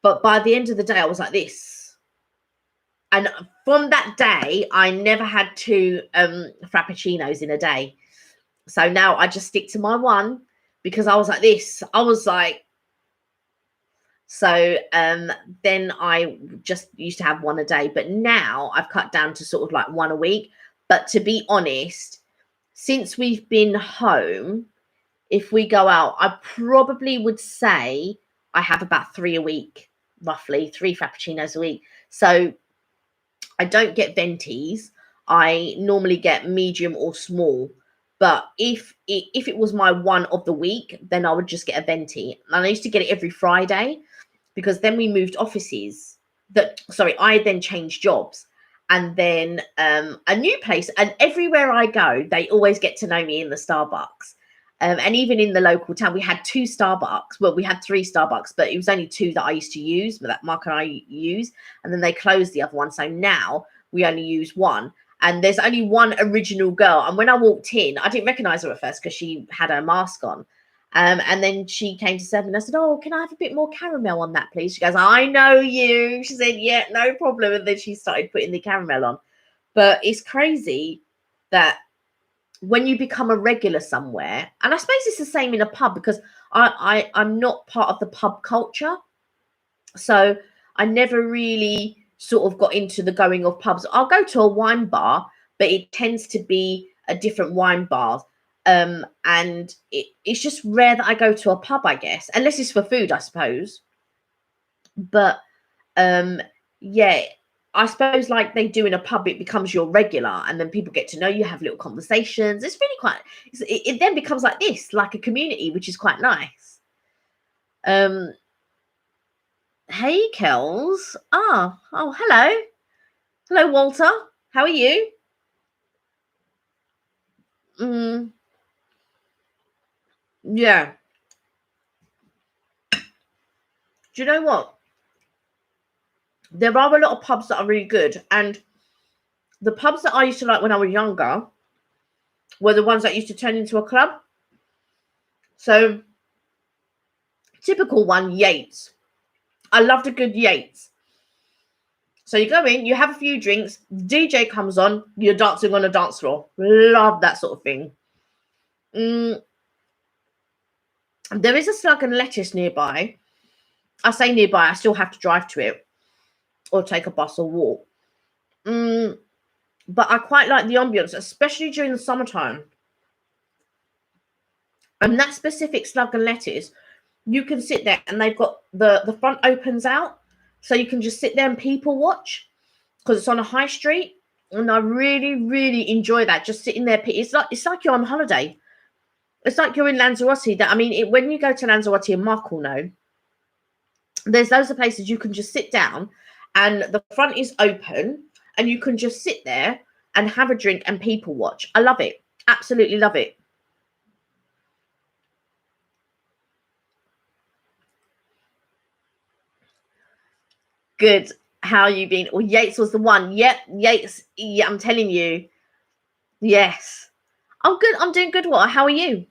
but by the end of the day, I was like this. And from that day, I never had two frappuccinos in a day. So now I just stick to my one, because I was like this. I was like, so then I just used to have one a day, but now I've cut down to sort of like one a week. But to be honest, since we've been home, if we go out, I probably would say I have about three a week, roughly 3 frappuccinos a week. So I don't get ventis. I normally get medium or small. But if it was my one of the week, then I would just get a venti. And I used to get it every Friday, because then we moved offices. I then changed jobs, and then a new place. And everywhere I go, they always get to know me in the Starbucks. And even in the local town, we had 2 Starbucks. Well, we had 3 Starbucks, but it was only 2 that I used to use, that Mark and I use. And then they closed the other one. So now we only use one. And there's only one original girl. And when I walked in, I didn't recognize her at first because she had her mask on. And then she came to serve, and I said, "Oh, can I have a bit more caramel on that, please?" She goes, "I know you." She said, "Yeah, no problem." And then she started putting the caramel on. But it's crazy that when you become a regular somewhere, and I suppose it's the same in a pub, because I'm not part of the pub culture. So I never really sort of got into the going of pubs. I'll go to a wine bar, but it tends to be a different wine bar. And it's just rare that I go to a pub, I guess, unless it's for food, I suppose. But yeah, I suppose like they do in a pub, it becomes your regular, and then people get to know you, have little conversations. It's really quite, it then becomes like this, like a community, which is quite nice. Hey, Kels. Oh, hello. Hello, Walter. How are you? Yeah. Do you know what? There are a lot of pubs that are really good, and the pubs that I used to like when I was younger were the ones that used to turn into a club. So, typical one, Yates. I loved a good Yates. So you go in, you have a few drinks, DJ comes on, you're dancing on a dance floor. Love that sort of thing. There is a Slug and Lettuce nearby. I say nearby, I still have to drive to it or take a bus or walk. But I quite like the ambience, especially during the summertime. And that specific Slug and Lettuce, you can sit there, and they've got the front opens out, so you can just sit there and people watch, because it's on a high street. And I really, really enjoy that, just sitting there. It's like you're on holiday. It's like you're in Lanzarote. When you go to Lanzarote, and Mark will know, there's loads of places you can just sit down, and the front is open, and you can just sit there and have a drink and people watch. I love it. Absolutely love it. Good. How you been? Well, Yates was the one. Yep, Yates. Yeah, I'm telling you. Yes. I'm good. I'm doing good. What? How are you?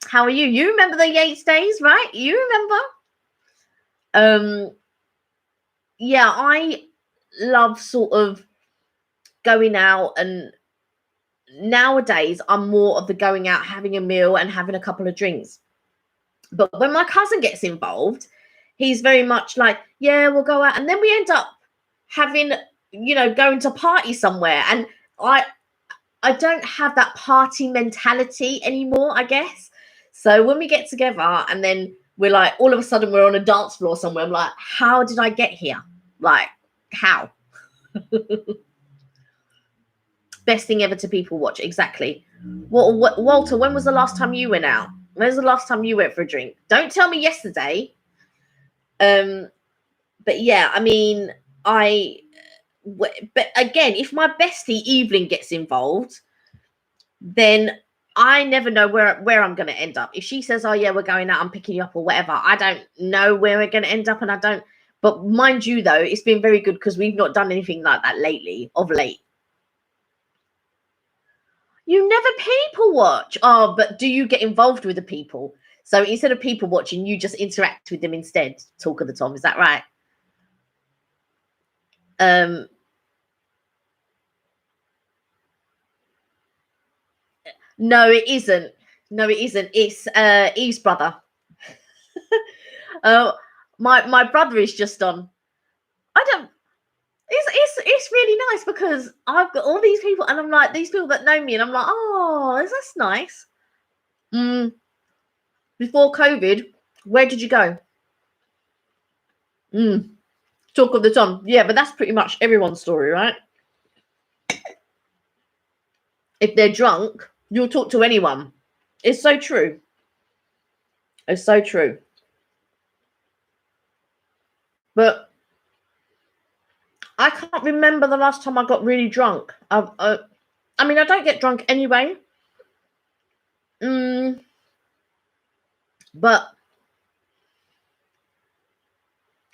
How are you? You remember the Yates days, right? You remember? Yeah, I love sort of going out, and nowadays I'm more of the going out, having a meal and having a couple of drinks. But when my cousin gets involved, he's very much like, yeah, we'll go out, and then we end up having, going to party somewhere. And I don't have that party mentality anymore, I guess. So when we get together, and then we're like, all of a sudden we're on a dance floor somewhere, I'm like, how did I get here? Like, how? Best thing ever to people watch. Exactly. Walter, when was the last time you went out? When's the last time you went for a drink? Don't tell me yesterday. But yeah, but again, if my bestie Evelyn gets involved, then I never know where I'm going to end up. If she says, "Oh yeah, we're going out, I'm picking you up," or whatever, I don't know where we're going to end up, and I don't. But mind you, though, it's been very good, because we've not done anything like that of late. You never people watch. Oh, but do you get involved with the people? So instead of people watching, you just interact with them instead. Talk of the Tom, is that right? No, it isn't. No, it isn't. It's Eve's brother. My brother is just on. I don't. It's really nice, because I've got all these people, and I'm like, these people that know me, and I'm like, oh, that's nice. Before COVID, where did you go? Talk of the Tom. Yeah, but that's pretty much everyone's story, right? if they're drunk, you'll talk to anyone. It's so true. It's so true. But I can't remember the last time I got really drunk. I mean, I don't get drunk anyway. But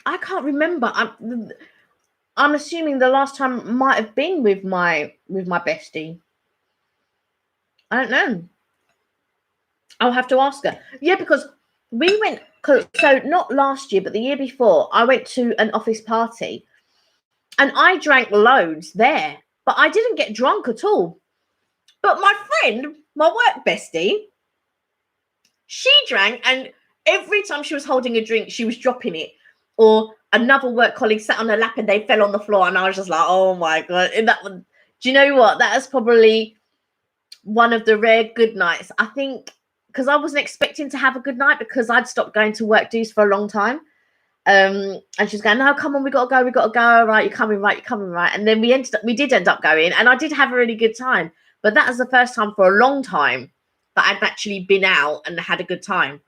I can't remember. I'm assuming the last time might have been with my bestie. I don't know. I'll have to ask her. Yeah, because we went. So not last year, but the year before, I went to an office party, and I drank loads there, but I didn't get drunk at all. But my friend, my work bestie, she drank, and every time she was holding a drink, she was dropping it. Or another work colleague sat on her lap and they fell on the floor, and I was just like, oh my God. And that one, do you know what? That is probably one of the rare good nights. I think because I wasn't expecting to have a good night because I'd stopped going to work dues for a long time. And she's going, no, come on, we gotta go. Right, you're coming, right. And then we did end up going, and I did have a really good time. But that was the first time for a long time that I'd actually been out and had a good time.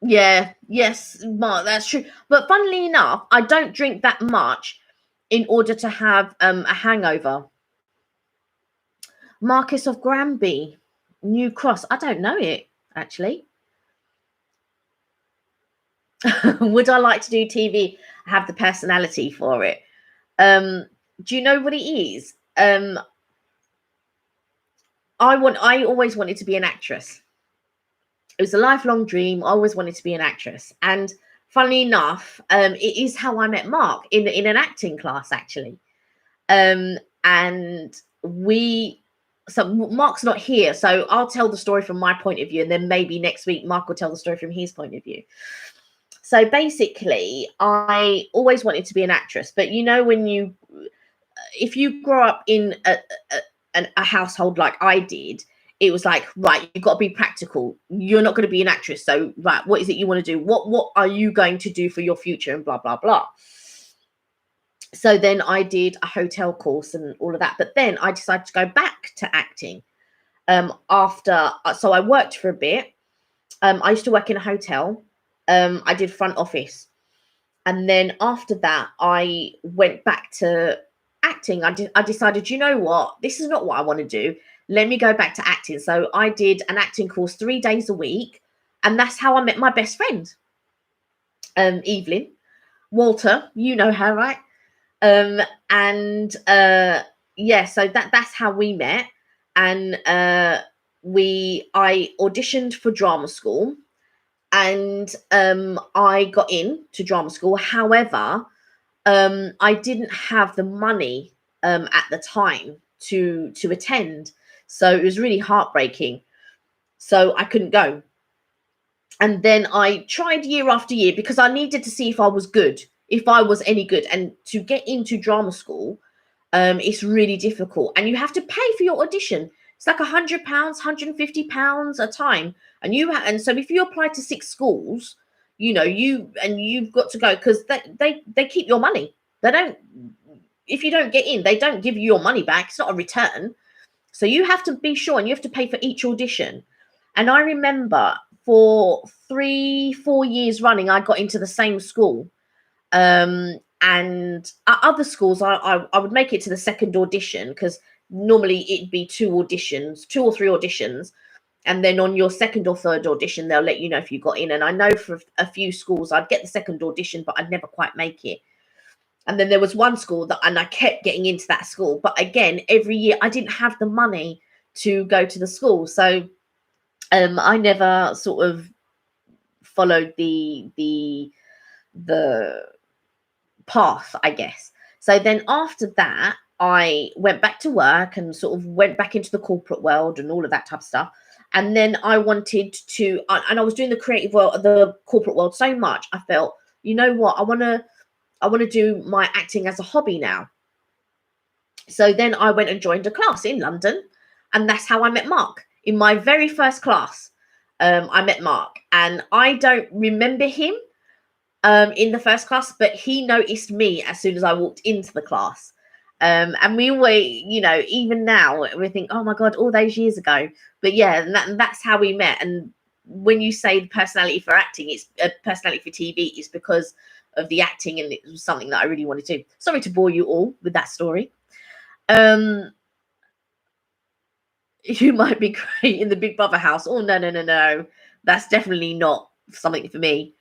Yeah, yes, Mark, that's true. But funnily enough, I don't drink that much in order to have a hangover. Marquis of Granby, New Cross. I don't know it actually. Would I like to do TV? I have the personality for it. Do you know what it is? I always wanted to be an actress. It was a lifelong dream. I always wanted to be an actress. And funnily enough, it is how I met Mark in an acting class, actually. And so Mark's not here, so I'll tell the story from my point of view, and then maybe next week Mark will tell the story from his point of view. So basically, I always wanted to be an actress, but you know, if you grow up in a household like I did, it was like, right, you've got to be practical. You're not going to be an actress. So, right, what is it you want to do? What are you going to do for your future? And blah, blah, blah. So then I did a hotel course and all of that. But then I decided to go back to acting so I worked for a bit. I used to work in a hotel. I did front office. And then after that, I went back to acting. I decided, you know what? This is not what I want to do. Let me go back to acting. So I did an acting course 3 days a week. And that's how I met my best friend, Evelyn. Walter, you know her, right? Yeah, so that's how we met. And I auditioned for drama school, and I got into drama school. However, I didn't have the money at the time to attend, so it was really heartbreaking. So I couldn't go. And then I tried year after year because I needed to see if I was good, if I was any good. And to get into drama school, it's really difficult, and you have to pay for your audition. It's like £100, £150 a time, and so if you apply to 6 schools, you know, you've got to go because they keep your money. They don't. If you don't get in, they don't give you your money back. It's not a return. So you have to be sure, and you have to pay for each audition. And I remember for 3-4 years running, I got into the same school. And at other schools, I would make it to the second audition because normally it'd be 2 or 3 auditions. And then on your second or third audition, they'll let you know if you got in. And I know for a few schools, I'd get the second audition, but I'd never quite make it. And then there was one school and I kept getting into that school. But again, every year I didn't have the money to go to the school. So I never sort of followed the path, I guess. So then after that, I went back to work and sort of went back into the corporate world and all of that type of stuff. And then I wanted to, and I was doing the creative world, the corporate world so much, I felt, you know what, I want to do my acting as a hobby now. So then I went and joined a class in London, and that's how I met Mark. In my very first class, I met Mark, and I don't remember him. in the first class, but he noticed me as soon as I walked into the class. And we always, you know, even now we think, oh my God, all those years ago. But yeah, and that's how we met. And when you say personality for acting, it's personality for TV is because of the acting, and it was something that I really wanted to. Sorry to bore you all with that story. You might be great in the Big Brother house. Oh no, that's definitely not something for me.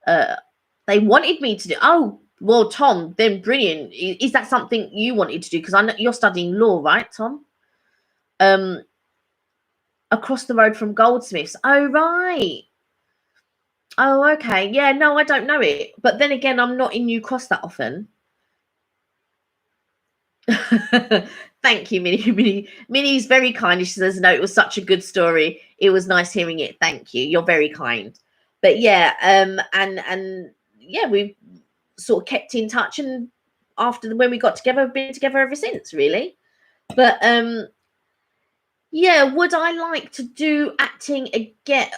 They wanted me to do. Oh well, Tom, then brilliant. Is that something you wanted to do? Because I know you're studying law, right, Tom? Across the road from Goldsmiths. Oh right. Oh okay. Yeah. No, I don't know it. But then again, I'm not in New Cross that often. Thank you, Minnie. Minnie's very kind. She says, no, it was such a good story. It was nice hearing it. Thank you. You're very kind. But yeah, and yeah, we've sort of kept in touch, and when we got together, we've been together ever since, really. But yeah, would I like to do acting again?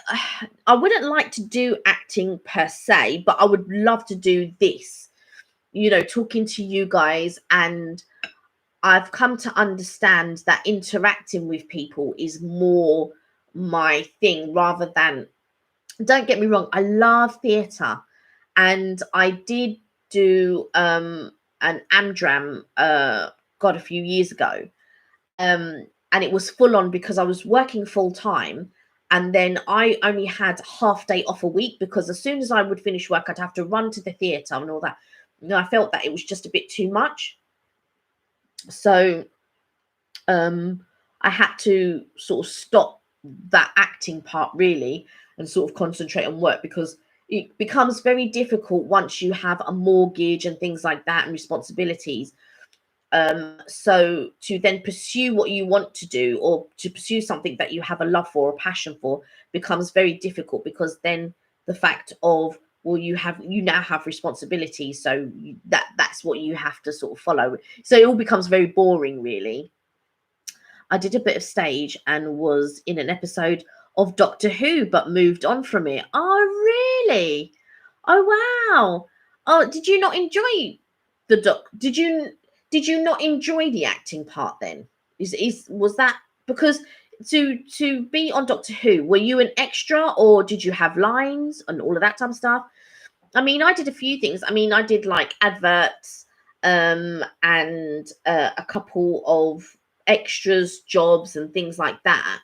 I wouldn't like to do acting per se, but I would love to do this, you know, talking to you guys. And I've come to understand that interacting with people is more my thing rather than, don't get me wrong, I love theatre, and I did do an Amdram God a few years ago, and it was full on because I was working full time, and then I only had half day off a week because as soon as I would finish work I'd have to run to the theatre and all that. You know, I felt that it was just a bit too much, so I had to sort of stop that acting part really and sort of concentrate on work, because it becomes very difficult once you have a mortgage and things like that and responsibilities. So to then pursue what you want to do, or to pursue something that you have a love for or passion for, becomes very difficult, because then the fact of, well, you now have responsibilities, so that's what you have to sort of follow. So it all becomes very boring really. I did a bit of stage and was in an episode of Doctor Who, but moved on from it. Oh, really? Oh, wow. Oh, did you not enjoy the doc? Did you not enjoy the acting part then? Was that because to be on Doctor Who, were you an extra, or did you have lines and all of that type of stuff? I mean, I did a few things. I mean, I did like adverts, and a couple of extras jobs and things like that.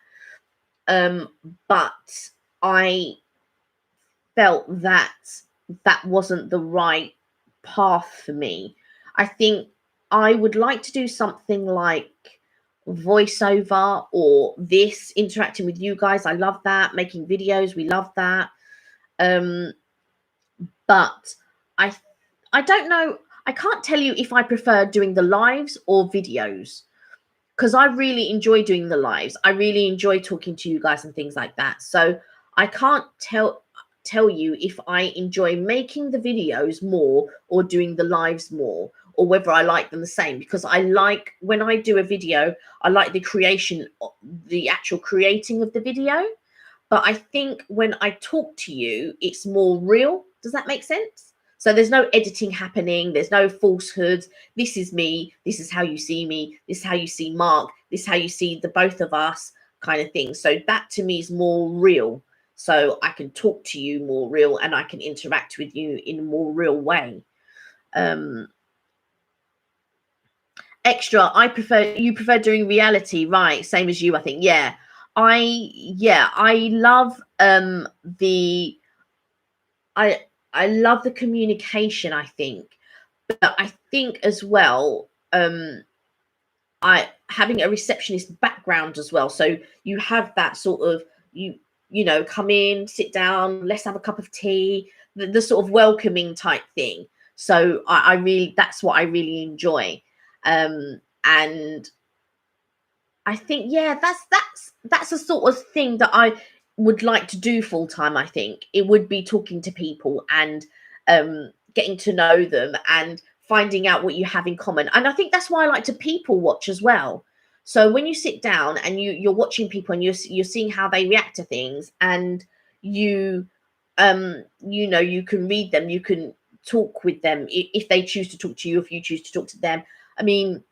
But I felt that that wasn't the right path for me. I think I would like to do something like voiceover, or this, interacting with you guys. I love that. Making videos, we love that. But I I don't know. I can't tell you if I prefer doing the lives or videos, because I really enjoy doing the lives. I really enjoy talking to you guys and things like that. So I can't tell you if I enjoy making the videos more or doing the lives more, or whether I like them the same, because I like, when I do a video, I like the creation, the actual creating of the video. But I think when I talk to you, it's more real. Does that make sense? So there's no editing happening. There's no falsehoods. This is me. This is how you see me. This is how you see Mark. This is how you see the both of us, kind of thing. So that to me is more real. So I can talk to you more real, and I can interact with you in a more real way. Extra, you prefer doing reality, right? Same as you, I think. Yeah. I love the I love the communication, I think. But I think as well, I having a receptionist background as well. So you have that sort of, you know, come in, sit down, let's have a cup of tea, the sort of welcoming type thing. So I really, that's what I really enjoy. And I think, yeah, that's a sort of thing that I would like to do full time. I think it would be talking to people and getting to know them and finding out what you have in common. And I think that's why I like to people watch as well. So when you sit down and you're watching people and you're seeing how they react to things, and you you can read them, you can talk with them if they choose to talk to you, if you choose to talk to them. I mean,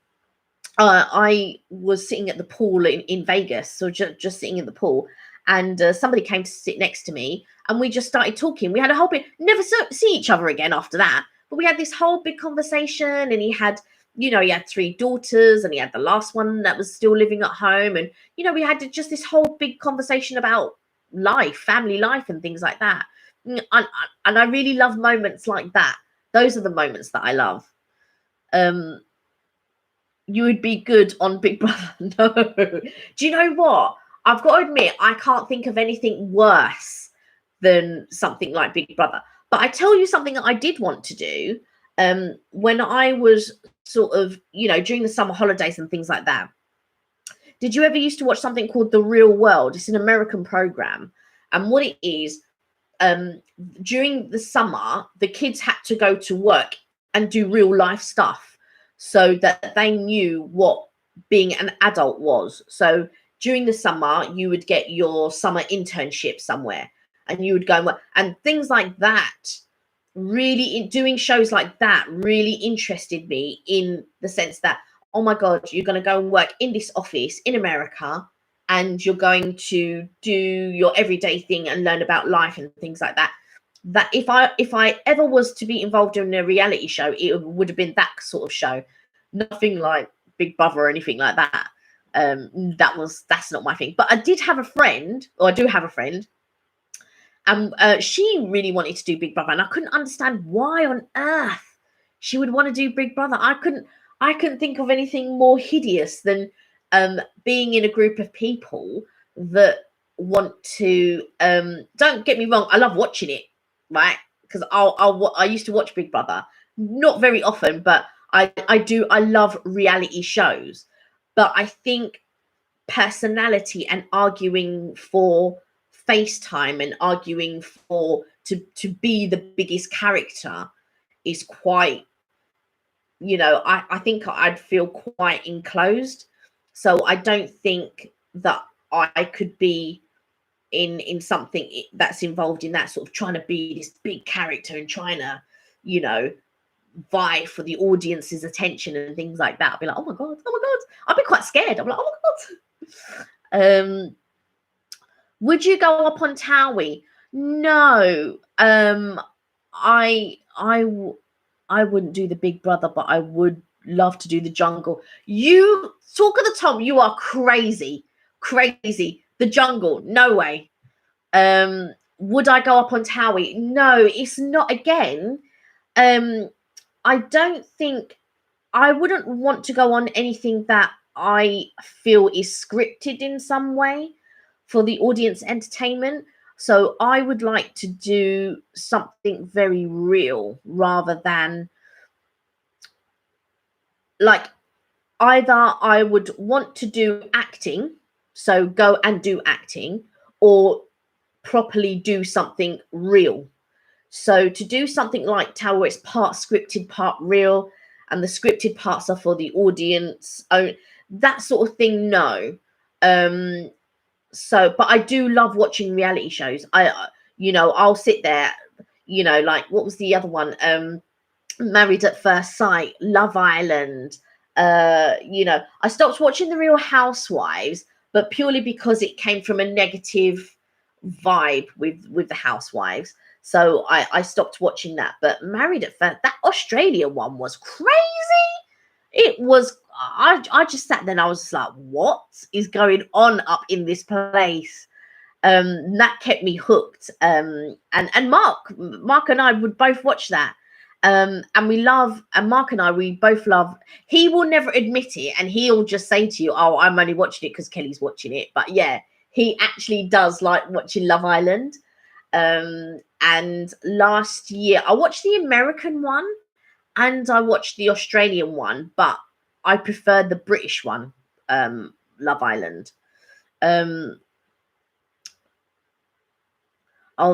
I was sitting at the pool in Vegas, so just sitting in the pool, and somebody came to sit next to me, and we just started talking. We had a whole bit, never see each other again after that, but we had this whole big conversation. And he had, he had 3 daughters, and he had the last one that was still living at home, and we had just this whole big conversation about life, family life, and things like that. And I really love moments like that. Those are the moments that I love. You would be good on Big Brother. No. Do you know what? I've got to admit, I can't think of anything worse than something like Big Brother. But I tell you something that I did want to do when I was sort of, during the summer holidays and things like that. Did you ever used to watch something called The Real World? It's an American program. And what it is, during the summer, the kids had to go to work and do real life stuff, so that they knew what being an adult was. So during the summer, you would get your summer internship somewhere, and you would go and work, and things like that. Really, doing shows like that really interested me, in the sense that, oh my God, you're going to go and work in this office in America, and you're going to do your everyday thing and learn about life and things like that. That if I ever was to be involved in a reality show, it would have been that sort of show. Nothing like Big Brother or anything like that. That's not my thing. But I did have a friend, or I do have a friend, and she really wanted to do Big Brother, and I couldn't understand why on earth she would want to do Big Brother. I couldn't think of anything more hideous than being in a group of people that want to. Don't get me wrong, I love watching it, right? Because I used to watch Big Brother, not very often, but I love reality shows. But I think personality and arguing for FaceTime and arguing for to be the biggest character is quite, I think I'd feel quite enclosed. So I don't think that I could be in something that's involved in that sort of trying to be this big character and trying to, vie for the audience's attention and things like that. I'll be like, oh my God. I'll be quite scared. I'm like, oh my God. Would you go up on Towie? No. I wouldn't do the Big Brother, but I would love to do the jungle. You talk of the top, you are crazy. The jungle, no way. Would I go up on Towie? No, it's not. Again, I don't think I wouldn't want to go on anything that I feel is scripted in some way for the audience entertainment. So I would like to do something very real, rather than, like, either I would want to do acting, so go and do acting, or properly do something real. So to do something like Tower, where it's part scripted, part real, and the scripted parts are for the audience, that sort of thing, no. So, but I do love watching reality shows. I'll sit there, like, what was the other one? Married at First Sight, Love Island. I stopped watching The Real Housewives, but purely because it came from a negative vibe with the housewives. So I stopped watching that. But Married at First, that Australia one was crazy. It was, I just sat there and I was just like, what is going on up in this place? That kept me hooked. And Mark and I would both watch that. And Mark and I, we both love, he will never admit it, and he'll just say to you, oh, I'm only watching it because Kelly's watching it. But yeah, he actually does like watching Love Island. And last year I watched the American one and I watched the Australian one, but I preferred the British one, Love Island. Oh,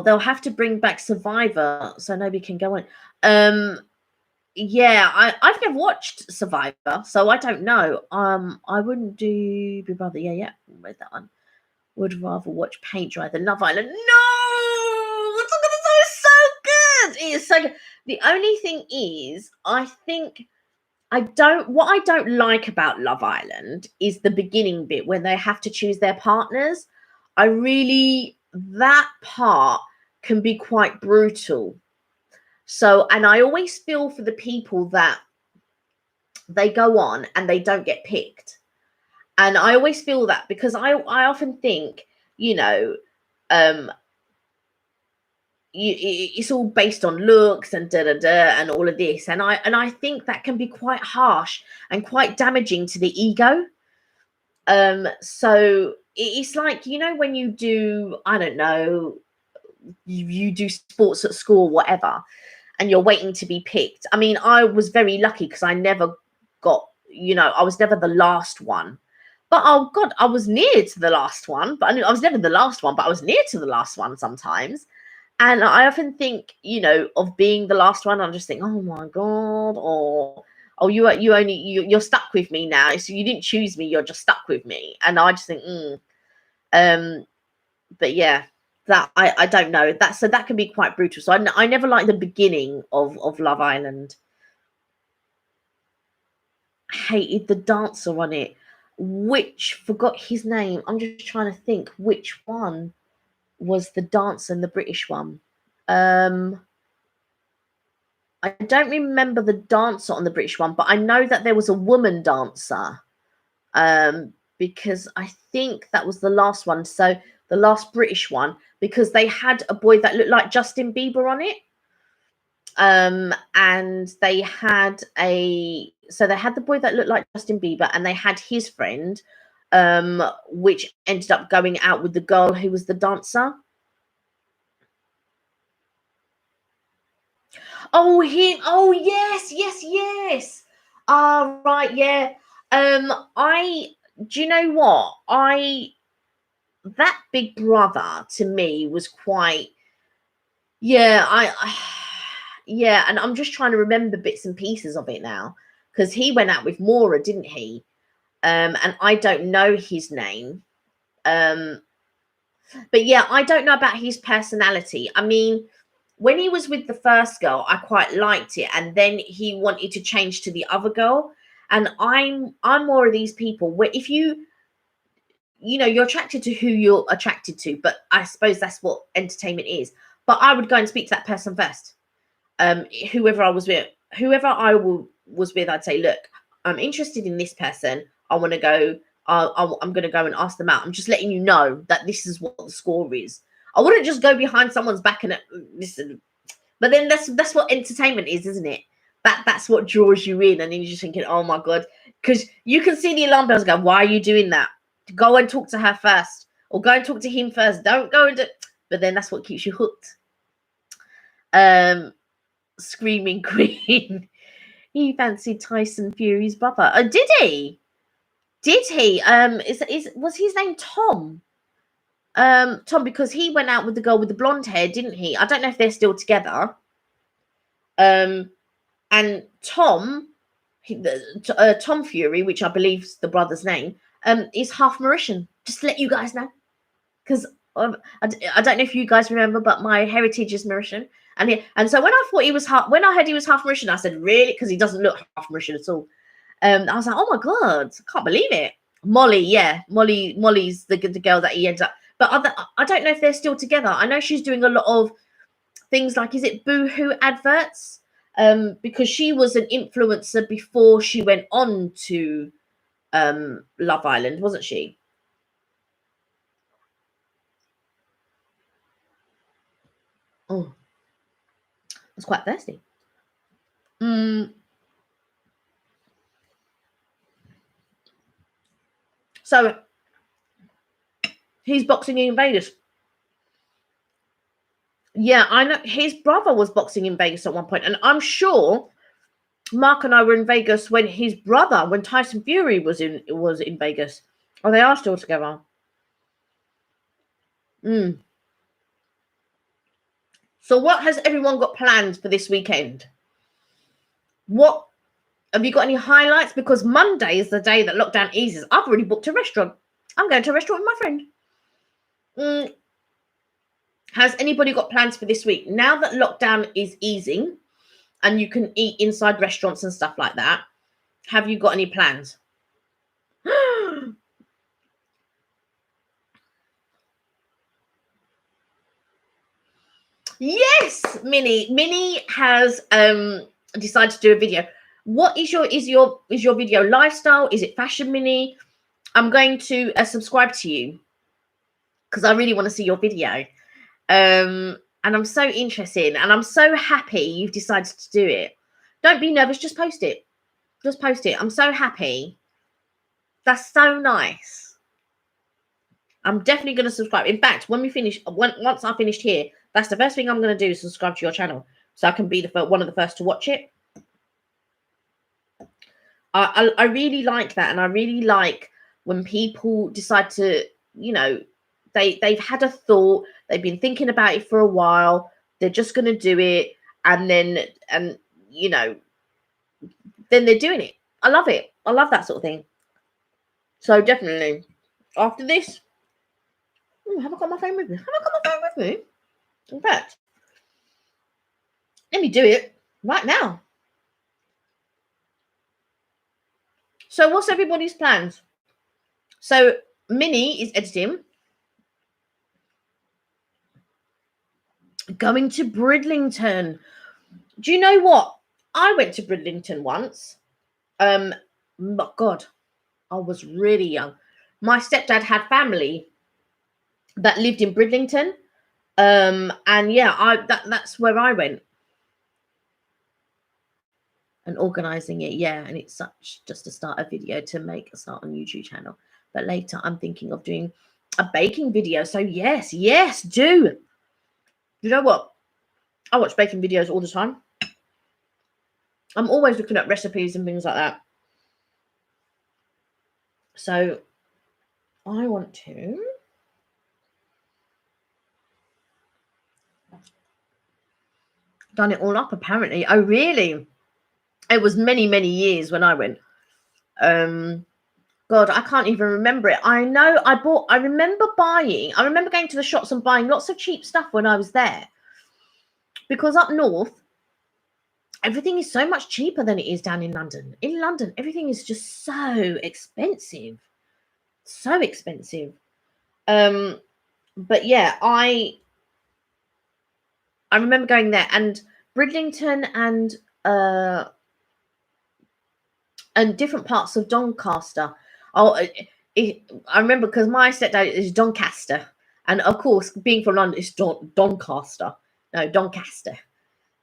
they'll have to bring back Survivor so nobody can go on. Yeah, I've never watched Survivor, so I don't know. I wouldn't do Big Brother. Yeah, read that one. Would rather watch paint dry than Love Island. No, what's I gonna it's so good. The only thing is, I think what I don't like about Love Island is the beginning bit when they have to choose their partners. That part can be quite brutal. So, and I always feel for the people that they go on and they don't get picked. And I always feel that because I often think, you know, it's all based on looks and da da da and all of this, and I think that can be quite harsh and quite damaging to the ego. So it's like, you know, when you do, I don't know, you do sports at school or whatever, and you're waiting to be picked. I mean, I was very lucky because I never got, you know, I was never the last one. But oh God, I was near to the last one. But I was never the last one, but I was near to the last one sometimes. And I often think, you know, of being the last one, I'm just thinking, oh my God, or oh, you're stuck with me now. So you didn't choose me, you're just stuck with me. And I just think, but yeah, that I don't know. That can be quite brutal. So I never liked the beginning of Love Island. I hated the dancer on it. Forgot his name. I'm just trying to think which one was the dancer and the British one. I don't remember the dancer on the British one, but I know that there was a woman dancer. Because I think that was the last one. So the last British one, because they had a boy that looked like Justin Bieber on it. And they had the boy that looked like Justin Bieber, and they had his friend, which ended up going out with the girl who was the dancer. Oh, him. Oh, yes. Right, yeah. Do you know what? That big brother to me was quite, yeah, yeah, and I'm just trying to remember bits and pieces of it now, because he went out with Mora, didn't he? And I don't know his name. But yeah, I don't know about his personality. I mean, when he was with the first girl, I quite liked it, and then he wanted to change to the other girl. And I'm more of these people where if you know, you're attracted to who you're attracted to, but I suppose that's what entertainment is. But I would go and speak to that person first. Whoever I was with, I'd say, look, I'm interested in this person. I want to go. I'm going to go and ask them out. I'm just letting you know that this is what the score is. I wouldn't just go behind someone's back and listen. But then that's what entertainment is, isn't it? That's what draws you in, and then you're just thinking, oh my God, because you can see the alarm bells go. Why are you doing that? Go and talk to her first, or go and talk to him first. Don't go and but then that's what keeps you hooked. Screaming Queen. He fancied Tyson Fury's brother. Oh, did he? Did he? Was his name Tom? Tom, because he went out with the girl with the blonde hair, didn't he? I don't know if they're still together. And Tom, Tom Fury, which I believe is the brother's name, is half Mauritian. Just to let you guys know, because I don't know if you guys remember, but my heritage is Mauritian. And so when I heard he was half Mauritian, I said, really? Because he doesn't look half Mauritian at all. I was like, oh my God, I can't believe it. Molly, yeah, Molly's the girl that he ends up. But I don't know if they're still together. I know she's doing a lot of things like, is it Boohoo adverts? Because she was an influencer before she went on to Love Island, wasn't she? Oh, I was quite thirsty. So he's boxing in Vegas. Yeah, I know his brother was boxing in Vegas at one point, and I'm sure Mark and I were in Vegas when Tyson Fury was in Vegas. Oh, they are still together. So what has everyone got planned for this weekend? What have you got any highlights? Because Monday is the day that lockdown eases. I've already booked a restaurant. I'm going to a restaurant with my friend. Has anybody got plans for this week? Now that lockdown is easing and you can eat inside restaurants and stuff like that, have you got any plans? Yes, Minnie has decided to do a video. What is your video lifestyle? Is it fashion, Minnie? I'm going to subscribe to you because I really want to see your video. And I'm so interested and I'm so happy you've decided to do it. Don't be nervous, just post it. Just post it. I'm so happy. That's so nice. I'm definitely going to subscribe. In fact, when we finish, once I finished here, that's the first thing I'm going to do is subscribe to your channel so I can be one of the first to watch it. I really like that, and I really like when people decide to, you know, they've had a thought, they've been thinking about it for a while, they're just going to do it, and you know, then they're doing it. I love it. I love that sort of thing. So definitely, after this, have I got my phone with me? Have I got my phone with me? In fact, let me do it right now. So what's everybody's plans? So Minnie is editing. Going to Bridlington. Do you know what? I went to Bridlington once. But God, I was really young. My stepdad had family that lived in Bridlington. And yeah, that's where I went. And organizing it, yeah, and it's such just to start a video to make a start on YouTube channel. But later I'm thinking of doing a baking video. So yes, do. You know what? I watch baking videos all the time. I'm always looking at recipes and things like that. So I want to done it all up apparently. Oh really? It was many years when I went. God, I can't even remember it. I know I remember going to the shops and buying lots of cheap stuff when I was there. Because up north, everything is so much cheaper than it is down in London. In London, everything is just so expensive. So expensive. But yeah, I remember going there, and Bridlington and different parts of Doncaster. I remember because my stepdad is Doncaster, and of course, being from London, it's Doncaster. No, Doncaster.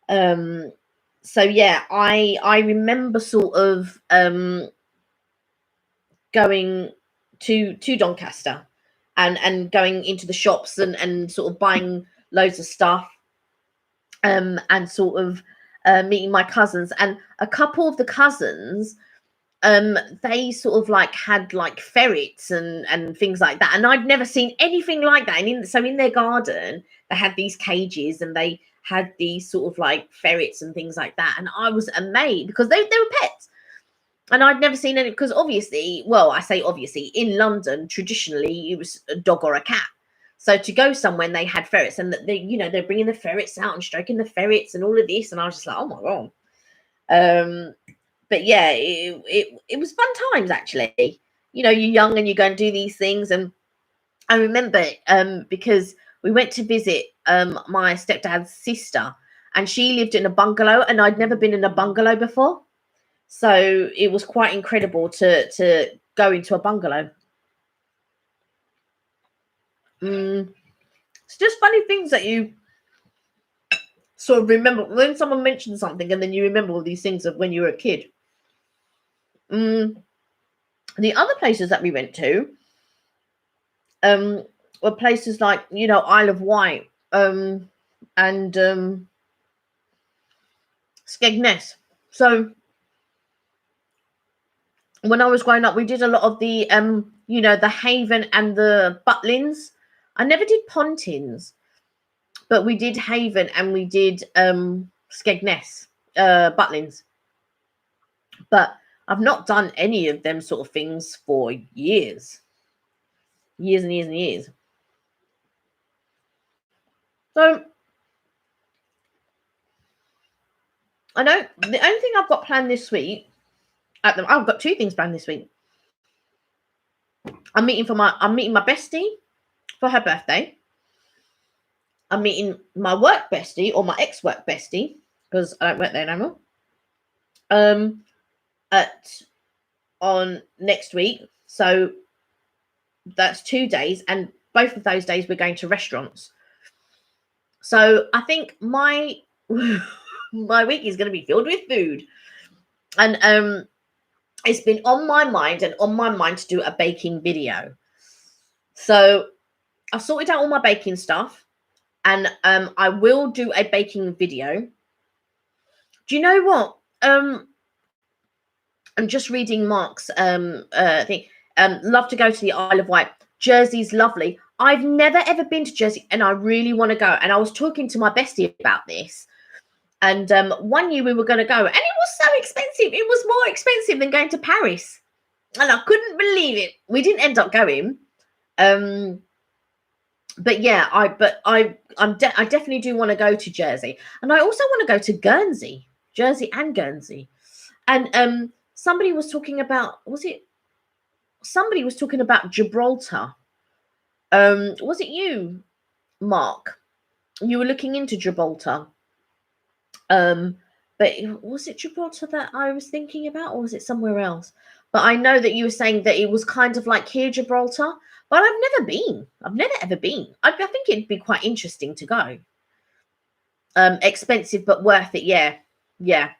So yeah, I remember sort of going to Doncaster and going into the shops and sort of buying loads of stuff, and sort of meeting my cousins, and a couple of the cousins, they sort of like had like ferrets and things like that, and I'd never seen anything like that. And so in their garden they had these cages and they had these sort of like ferrets and things like that, and I was amazed because they were pets, and I'd never seen any, because obviously, well, I say obviously, in London traditionally it was a dog or a cat. So to go somewhere and they had ferrets, and that they're bringing the ferrets out and stroking the ferrets and all of this, and I was just like, oh my god. But yeah, it was fun times actually. You know, you're young and you go and do these things. And I remember because we went to visit my stepdad's sister, and she lived in a bungalow, and I'd never been in a bungalow before. So it was quite incredible to go into a bungalow. It's just funny things that you sort of remember when someone mentions something, and then you remember all these things of when you were a kid. The other places that we went to were places like, you know, Isle of Wight, and Skegness. So when I was growing up, we did a lot of the you know, the Haven and the Butlins. I never did Pontins, but we did Haven and we did Skegness, Butlins. But I've not done any of them sort of things for years and years. So I know the only thing I've got planned this week, I've got 2 things planned this week. I'm meeting my bestie for her birthday. I'm meeting my work bestie or my ex-work bestie, because I don't work there no more. On next week. So that's 2 days, and both of those days we're going to restaurants. So I think my my week is going to be filled with food. And it's been on my mind to do a baking video. So I've sorted out all my baking stuff, and I will do a baking video. Do you know what? I'm just reading Mark's thing. Love to go to the Isle of Wight. Jersey's lovely. I've never ever been to Jersey, and I really want to go. And I was talking to my bestie about this. And one year we were going to go, and it was so expensive. It was more expensive than going to Paris, and I couldn't believe it. We didn't end up going. But yeah, I definitely do want to go to Jersey, and I also want to go to Guernsey, Jersey and Guernsey. And somebody was talking about, somebody was talking about Gibraltar. Was it you, Mark? You were looking into Gibraltar. But was it Gibraltar that I was thinking about, or was it somewhere else? But I know that you were saying that it was kind of like here, Gibraltar. But I've never been. I've never ever been. I think it'd be quite interesting to go. Expensive but worth it. Yeah, yeah.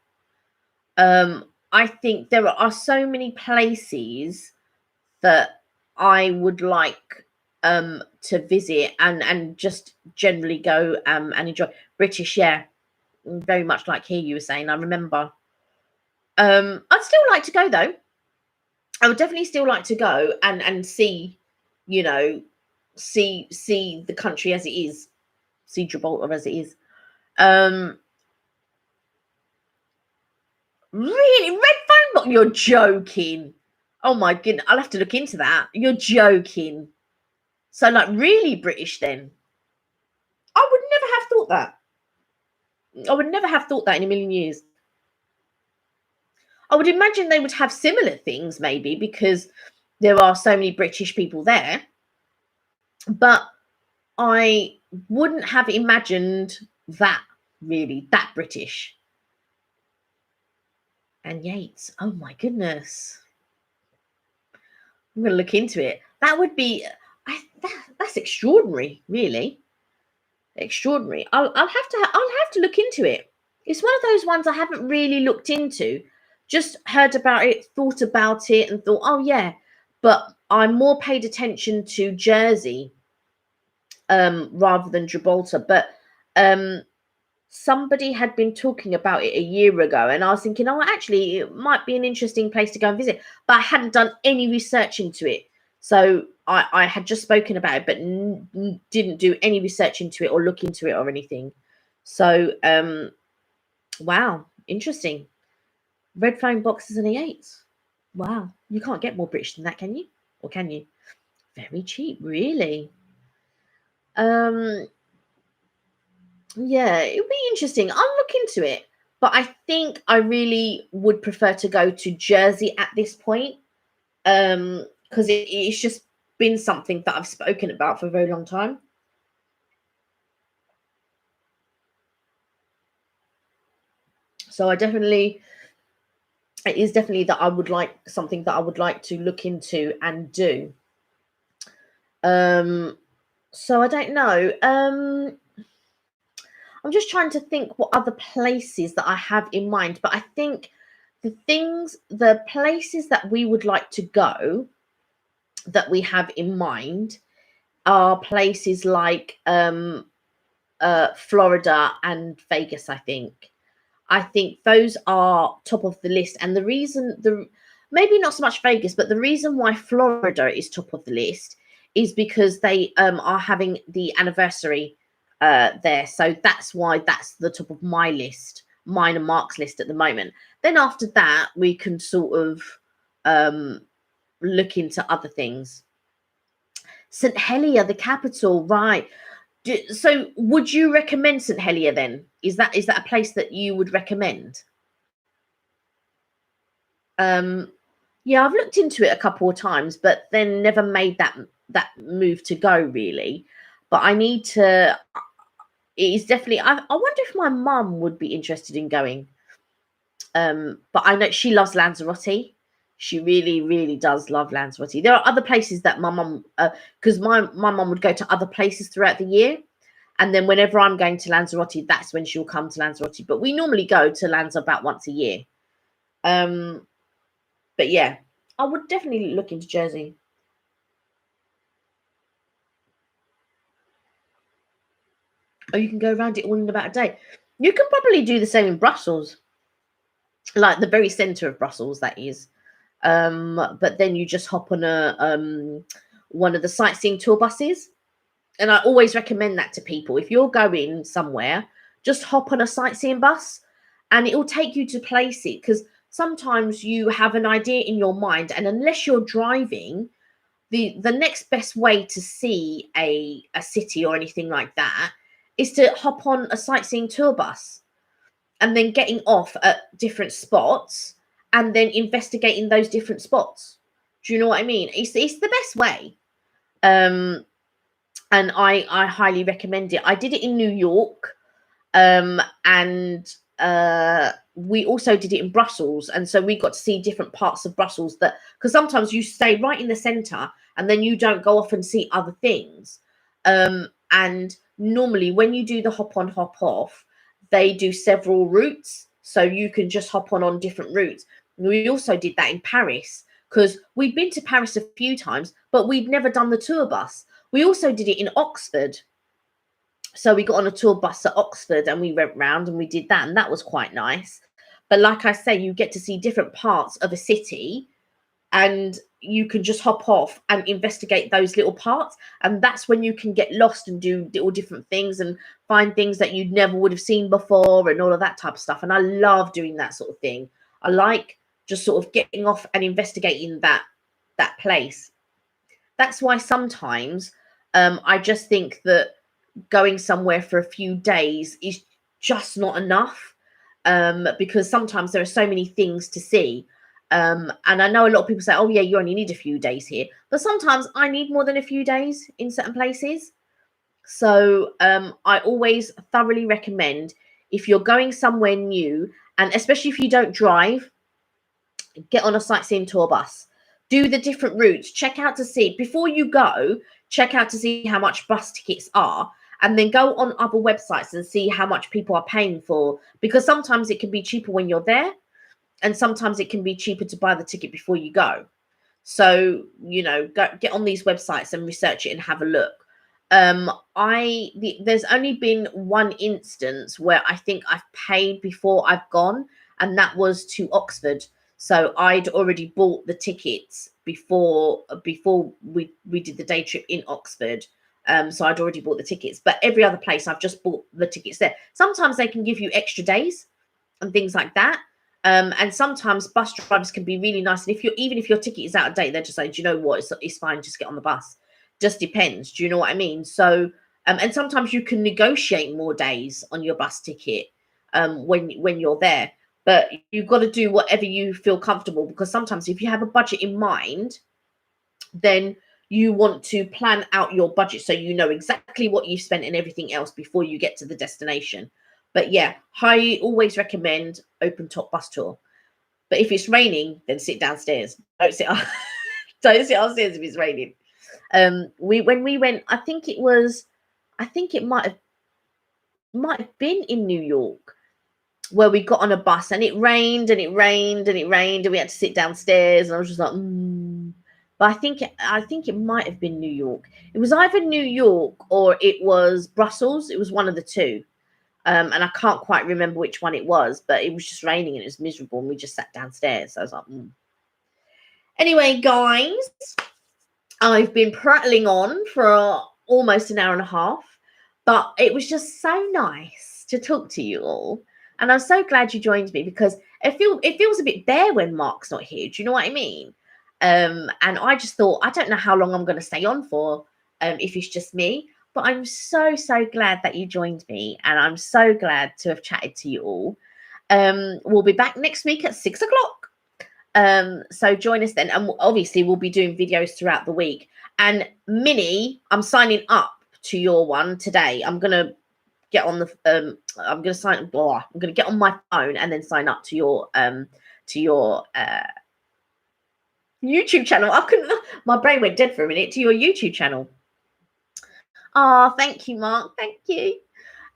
I think there are so many places that I would like to visit and just generally go and enjoy. British, yeah, very much like here you were saying. I remember. I'd still like to go though. I would definitely still like to go and see, you know, see the country as it is, see Gibraltar as it is. Really, red phone book? You're joking. Oh my goodness, I'll have to look into that. You're joking. So like really British then? I would never have thought that. I would never have thought that in a million years. I would imagine they would have similar things maybe because there are so many British people there. But I wouldn't have imagined that really, that British. And Yates, oh my goodness. I'm going to look into it. That would be, that's extraordinary, really. Extraordinary. I'll have to look into it. It's one of those ones I haven't really looked into. Just heard about it, thought about it, and thought, oh yeah. But I more paid attention to Jersey rather than Gibraltar. But somebody had been talking about it a year ago, and I was thinking, oh, actually, it might be an interesting place to go and visit. But I hadn't done any research into it. So I had just spoken about it, but didn't do any research into it or look into it or anything. So, wow, interesting. Red phone boxes and E8s. Wow, you can't get more British than that, can you? Or can you? Very cheap, really. Yeah, it would be interesting. I'll look into it. But I think I really would prefer to go to Jersey at this point. Because it's just been something that I've spoken about for a very long time. So it is definitely that I would like something that I would like to look into and do. So I don't know. I'm just trying to think what other places that I have in mind, but I think the places that we would like to go that we have in mind are places like Florida and Vegas. I think those are top of the list, and maybe not so much Vegas, but the reason why Florida is top of the list is because they are having the anniversary there, so that's why that's the top of my list, mine and Mark's list at the moment. Then after that, we can sort of look into other things. St. Helier, the capital, right? So would you recommend St Helier then? Is that a place that you would recommend? Yeah, I've looked into it a couple of times, but then never made that move to go really. But I need to. It is definitely. I wonder if my mum would be interested in going. But I know she loves Lanzarote. She really, really does love Lanzarote. There are other places that my mum, because my mum would go to other places throughout the year, and then whenever I'm going to Lanzarote, that's when she'll come to Lanzarote. But we normally go to Lanzarote about once a year. But yeah, I would definitely look into Jersey. Or you can go around it all in about a day. You can probably do the same in Brussels, like the very centre of Brussels, that is. But then you just hop on a one of the sightseeing tour buses. And I always recommend that to people. If you're going somewhere, just hop on a sightseeing bus and it will take you to places, because sometimes you have an idea in your mind, and unless you're driving, the next best way to see a city or anything like that is to hop on a sightseeing tour bus and then getting off at different spots and then investigating those different spots. Do you know what I mean? It's the best way. And I highly recommend it. I did it in New York, and we also did it in Brussels, and so we got to see different parts of Brussels, that because sometimes you stay right in the center and then you don't go off and see other things. And normally when you do the hop on hop off, they do several routes, so you can just hop on different routes. We also did that in Paris, because we'd been to Paris a few times, but we'd never done the tour bus. We also did it in Oxford. So we got on a tour bus at Oxford and we went round and we did that, and that was quite nice. But like I say, you get to see different parts of a city, and you can just hop off and investigate those little parts. And that's when you can get lost and do all different things and find things that you never would have seen before and all of that type of stuff. And I love doing that sort of thing. I like just sort of getting off and investigating that place. That's why sometimes I just think that going somewhere for a few days is just not enough, because sometimes there are so many things to see. And I know a lot of people say, oh yeah, you only need a few days here, but sometimes I need more than a few days in certain places. So I always thoroughly recommend, if you're going somewhere new, and especially if you don't drive, get on a sightseeing tour bus, do the different routes, check out to see, before you go, check out to see how much bus tickets are, and then go on other websites and see how much people are paying for, because sometimes it can be cheaper when you're there, and sometimes it can be cheaper to buy the ticket before you go. So, get on these websites and research it and have a look. There's only been one instance where I think I've paid before I've gone, and that was to Oxford. So I'd already bought the tickets before we did the day trip in Oxford. So I'd already bought the tickets, but every other place I've just bought the tickets there. Sometimes they can give you extra days and things like that. And sometimes bus drivers can be really nice. And even if your ticket is out of date, they're just saying, do you know what? It's fine. Just get on the bus. Just depends. Do you know what I mean? So, and sometimes you can negotiate more days on your bus ticket when you're there. But you've got to do whatever you feel comfortable, because sometimes if you have a budget in mind, then you want to plan out your budget so you know exactly what you've spent and everything else before you get to the destination. But yeah, I always recommend open top bus tour. But if it's raining, then sit downstairs. Don't sit don't sit upstairs if it's raining. When we went, I think it might have been in New York, where we got on a bus and it rained and it rained and it rained and we had to sit downstairs, and I was just like, But I think it might have been New York. It was either New York or it was Brussels. It was one of the two. And I can't quite remember which one it was, but it was just raining and it was miserable, and we just sat downstairs. So I was like, Anyway, guys, I've been prattling on for almost an hour and a half, but it was just so nice to talk to you all. And I'm so glad you joined me, because it feels a bit bare when Mark's not here. Do you know what I mean? And I just thought, I don't know how long I'm going to stay on for, if it's just me. but I'm so glad that you joined me, and I'm so glad to have chatted to you all. We'll be back next week at 6 o'clock. So join us then, and obviously we'll be doing videos throughout the week. And Minnie, I'm signing up to your one today. I'm gonna get on the I'm gonna get on my phone and then sign up to your YouTube channel. My brain went dead for a minute. To your YouTube channel. Oh, thank you, Mark. Thank you.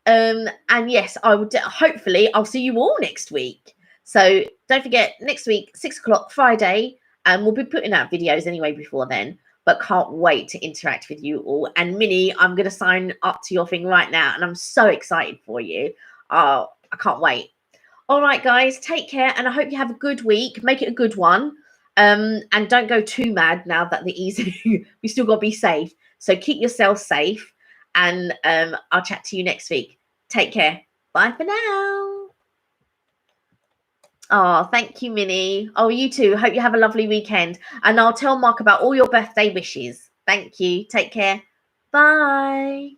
And yes, I would hopefully I'll see you all next week. So don't forget, next week, 6 o'clock Friday, and we'll be putting out videos anyway before then. But can't wait to interact with you all. And Minnie, I'm going to sign up to your thing right now, and I'm so excited for you. Oh, I can't wait. All right, guys, take care, and I hope you have a good week. Make it a good one. And don't go too mad now that the easy. We still got to be safe. So keep yourself safe, and I'll chat to you next week. Take care. Bye for now. Oh, thank you, Minnie. Oh, you too. Hope you have a lovely weekend. And I'll tell Mark about all your birthday wishes. Thank you. Take care. Bye.